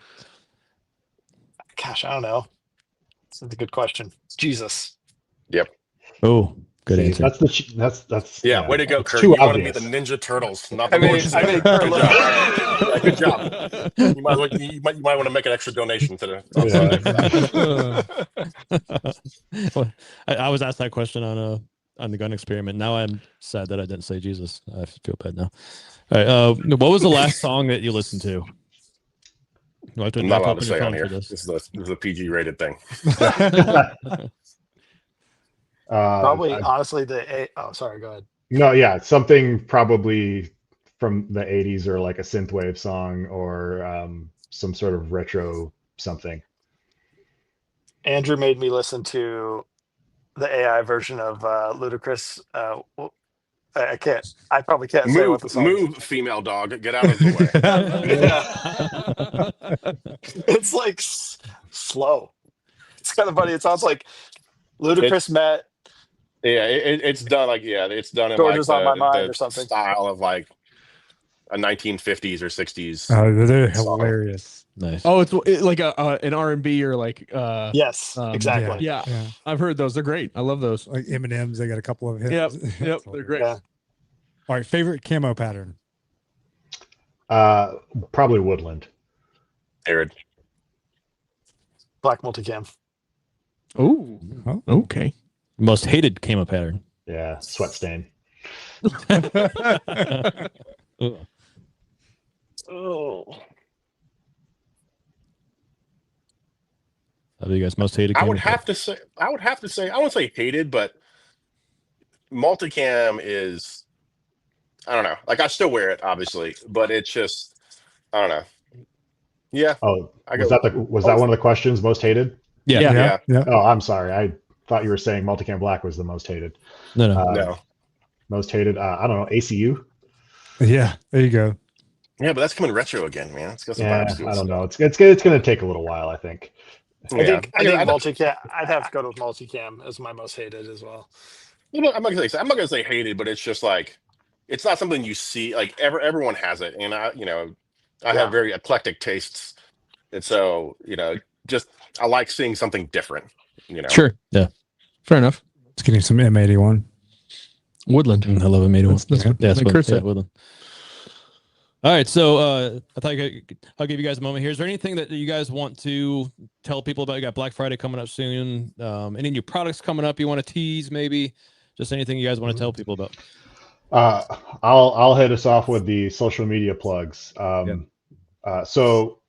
Gosh, I don't know. That's a good question. Jesus. Yep. Oh, good See, answer. That's Yeah, way to go, it's Kurt. too You want to be obvious. the Ninja Turtles, not the I mean, Lord. Good job. You might want to make an extra donation to the. Well, I was asked that question on the gun experiment. Now I'm sad that I didn't say Jesus. I feel bad now. All right. What was the last song that you listened to? I'm not allowed to say on here. This is a PG rated thing. Probably, honestly, sorry, go ahead. No, yeah, something probably from the 80s or like a synthwave song or some sort of retro something. Andrew made me listen to the AI version of Ludacris. I probably can't say what the song is. Move, female dog. Get out of the Yeah. It's like slow. It's kind of funny. It sounds like Ludacris met. Yeah, it's done it's done in Georgia's like on my mind the or something. style of like a 1950s or 60s. Oh, they're song. hilarious. Nice. Oh, it's like an R&B or like yes, exactly. Yeah. I've heard those. They're great. I love those. Like M&M's, they got a couple of hits. Yep, they're great. Yeah. All right, favorite camo pattern. Probably woodland. Arid. Black multicam. Oh, okay. Most hated camo pattern. Yeah, sweat stain. Oh. How do you guys most hated? I would have to say I won't say hated, but multicam is, I don't know. Like I still wear it, obviously, but it's just, I don't know. Yeah. Oh, was that one of the questions? Most hated? Yeah. Oh, I'm sorry. I thought you were saying multicam black was the most hated. No. No. Most hated. I don't know. ACU. Yeah, there you go. Yeah, but that's coming retro again, man. It's got some Yeah, vibes to it. I don't know. It's going to take a little while, I think. I think multicam. I'd have to go with multicam as my most hated as well. You know, I'm not gonna say hated, but it's just like it's not something you see. Like everyone has it, and I have very eclectic tastes, and so just I like seeing something different. Sure. Yeah. Fair enough. It's getting some M81. Woodland. I love M81. That's what Kurt said. Woodland. All right, so I thought I'll give you guys a moment here. Is there anything that you guys want to tell people about? You got Black Friday coming up soon. Any new products coming up you want to tease? Maybe just anything you guys want to tell people about. I'll hit us off with the social media plugs. So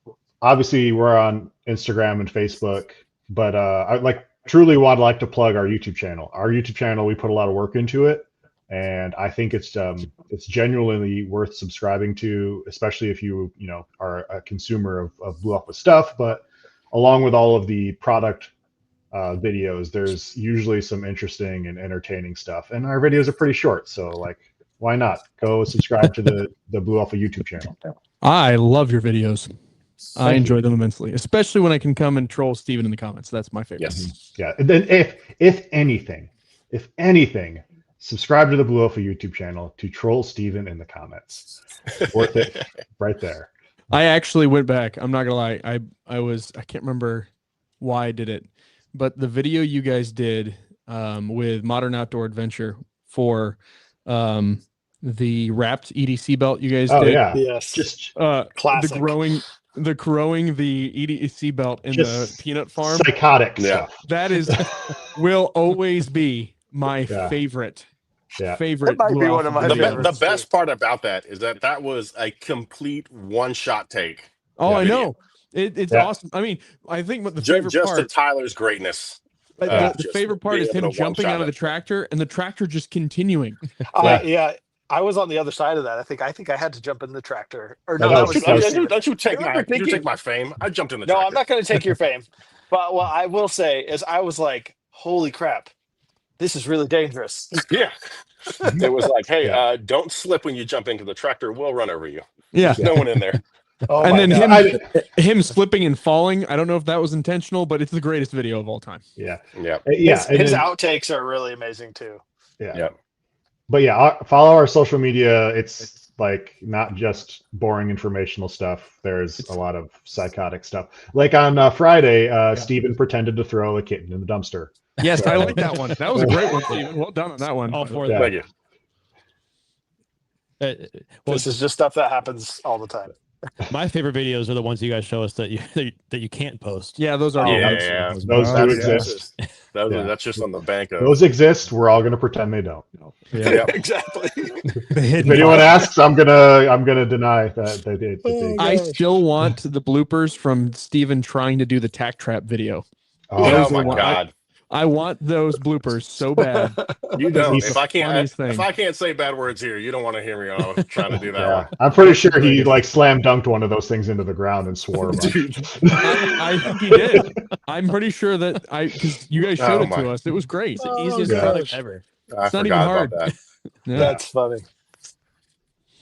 obviously we're on Instagram and Facebook, but I truly would like to plug our YouTube channel. Our YouTube channel, we put a lot of work into it. And I think it's genuinely worth subscribing to, especially if you are a consumer of Blue Alpha stuff. But along with all of the product videos, there's usually some interesting and entertaining stuff. And our videos are pretty short, so why not go subscribe to the Blue Alpha YouTube channel? I love your videos. I enjoy them immensely, especially when I can come and troll Stephen in the comments. That's my favorite. Yes. Yeah. And then if anything. Subscribe to the Blue Alpha YouTube channel to troll Steven in the comments. Worth it right there. I actually went back. I'm not gonna lie. I can't remember why I did it, but the video you guys did with Modern Outdoor Adventure for the wrapped EDC belt you guys did. Yeah. Yes. Just classic. The growing the EDC belt in the peanut farm. Psychotic stuff. That will always be my favorite. Favorite. That might be one of my favorites. The best part about that is that was a complete one-shot take. Oh, I know. It's awesome. I mean, I think what the favorite just part. to Tyler's greatness. The favorite part is him jumping out of the tractor and the tractor just continuing. I was on the other side of that. I think I had to jump in the tractor. Or no, don't you take my fame? I jumped in the tractor. No, I'm not going to take your fame. But what I will say is I was like, holy crap, this is really dangerous. Yeah. It was like, hey, don't slip when you jump into the tractor. We'll run over you. Yeah. There's no one in there. Oh And my then God. him slipping and falling. I don't know if that was intentional, but it's the greatest video of all time. Yeah. Yeah. Yeah. His outtakes are really amazing too. Yeah. Yeah. But yeah, follow our social media. It's like not just boring informational stuff. There's a lot of psychotic stuff. Like on Friday, Stephen pretended to throw a kitten in the dumpster. Yes, So- I like that one. That was a great one, Stephen. Well done on that one. All for Yeah. Thank you. that. Well, This is just stuff that happens all the time. my favorite videos are the ones you guys show us that you can't post. Yeah, those are Oh, good. Yeah. Those Oh, do yeah. exist. Yeah. That's just on the bank of. Those exist. We're all gonna pretend they don't. Yeah. Exactly. The hidden If anyone part. asks, I'm gonna deny that they did. I still want the bloopers from Stephen trying to do the tack trap video. Oh, Those Oh are my the one- God. I want those bloopers so bad. You don't. It's If the I can't, funniest if thing. I can't say bad words here, you don't want to hear me. I was trying to do that yeah. one. I'm pretty sure he like slam dunked one of those things into the ground and swore. A bunch. I think he did. I'm pretty sure that because you guys showed Oh it to my. us. It was great. It's the easiest Yeah. product ever. I It's not even forgot hard. about that. Yeah. That's funny.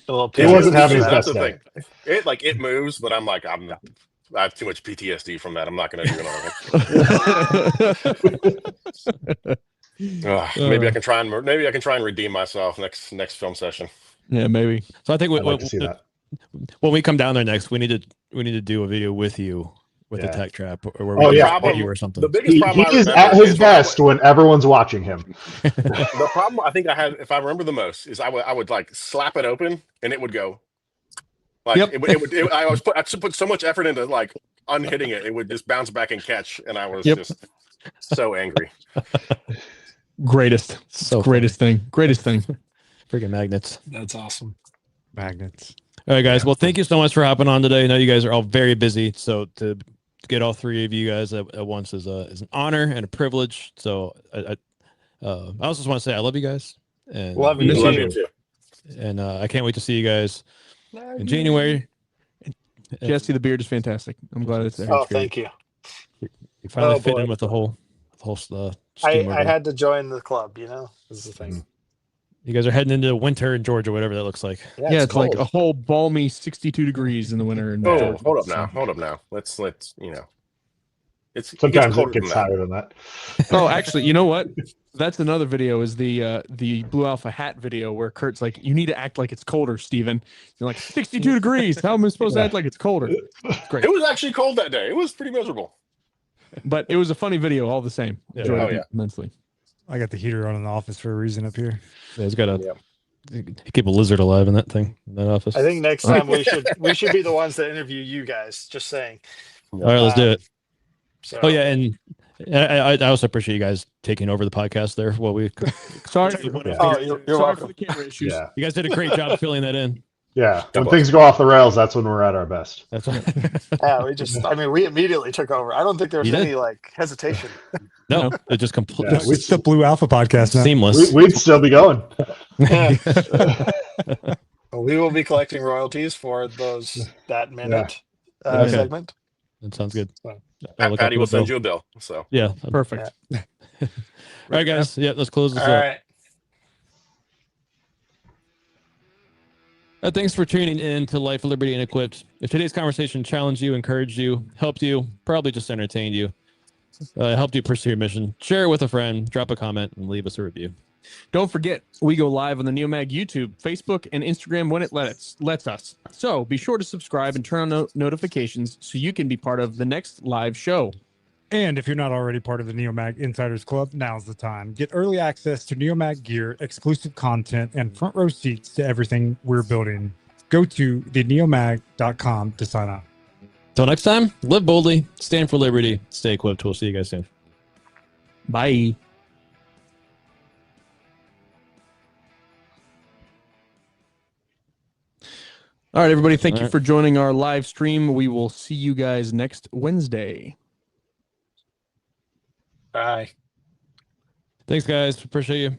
A little He wasn't having his That's best the day. thing. It moves, but I'm like I have too much PTSD from that. I'm not going to do it all. Maybe I can try and redeem myself next film session. Yeah, maybe. So I think I'd like to see that. when we come down there next, we need to do a video with you with the Yeah. tech trap or Oh, we yeah. can you or something. The biggest problem He I is remember at his is best when everyone's watching him. the problem I think I had, if I remember the most, is I would like slap it open and it would go. Like Yep. I should put so much effort into like unhitting it. It would just bounce back and catch, and I was just so angry. Greatest. So Greatest thing. Greatest thing. Freaking magnets. That's awesome. Magnets. All right, guys. Well, thank you so much for hopping on today. I know you guys are all very busy, so to get all three of you guys at once is an honor and a privilege. So I also just want to say I love you guys and Love you. Love you too. and I can't wait to see you guys in January. Jesse, the beard is fantastic. I'm glad it's there. Oh, thank you. You finally Oh, fit boy. in with the whole I steam order. had to join the club, This is the thing. You guys are heading into winter in Georgia, whatever that looks like. Yeah, it's like cold. a whole balmy 62 degrees in the winter. In Oh, Georgia. hold up now. Let's It's Sometimes colder it gets than that. higher than that. Oh, actually, you know what? That's another video. Is the Blue Alpha hat video where Kurt's like, "You need to act like it's colder, Steven." You're like 62 degrees. How am I supposed to act like it's colder? Great, It was actually cold that day. It was pretty miserable. but it was a funny video all the same. Yeah. Enjoyed Oh, it yeah. immensely. I got the heater on in the office for a reason up here. Yeah, it's got to keep a lizard alive in that thing, in that office. I think next time we should be the ones that interview you guys. Just saying. All right, let's do it. So, Oh yeah, and I also appreciate you guys taking over the podcast there. Well, Sorry, Oh, you're sorry welcome. for the camera issues. Yeah. you guys did a great job filling that in. Yeah. When bless. things go off the rails, that's when we're at our best. That's right. Yeah, we immediately took over. I don't think there was You did? any like hesitation. No, it just completely Yeah, It's the Blue Alpha podcast now. seamless. We'd still be going. We will be collecting royalties for that minute Okay. segment. That sounds good. So- I'll look Patty up will the send bill. you a bill. So Yeah, Perfect. All right, guys. Yeah, let's close this All up. right. Thanks for tuning in to Life, Liberty, and Equipped. If today's conversation challenged you, encouraged you, helped you, probably just entertained you, helped you pursue your mission, share it with a friend, drop a comment, and leave us a review. Don't forget, we go live on the NeoMag YouTube, Facebook, and Instagram when it lets us. So be sure to subscribe and turn on notifications so you can be part of the next live show. And if you're not already part of the NeoMag Insiders Club, now's the time. Get early access to NeoMag gear, exclusive content, and front row seats to everything we're building. Go to theneomag.com to sign up. Until next time, live boldly, stand for liberty, stay equipped. We'll see you guys soon. Bye. All right, everybody. Thank All you right. for joining our live stream. We will see you guys next Wednesday. Bye. Thanks, guys. Appreciate you.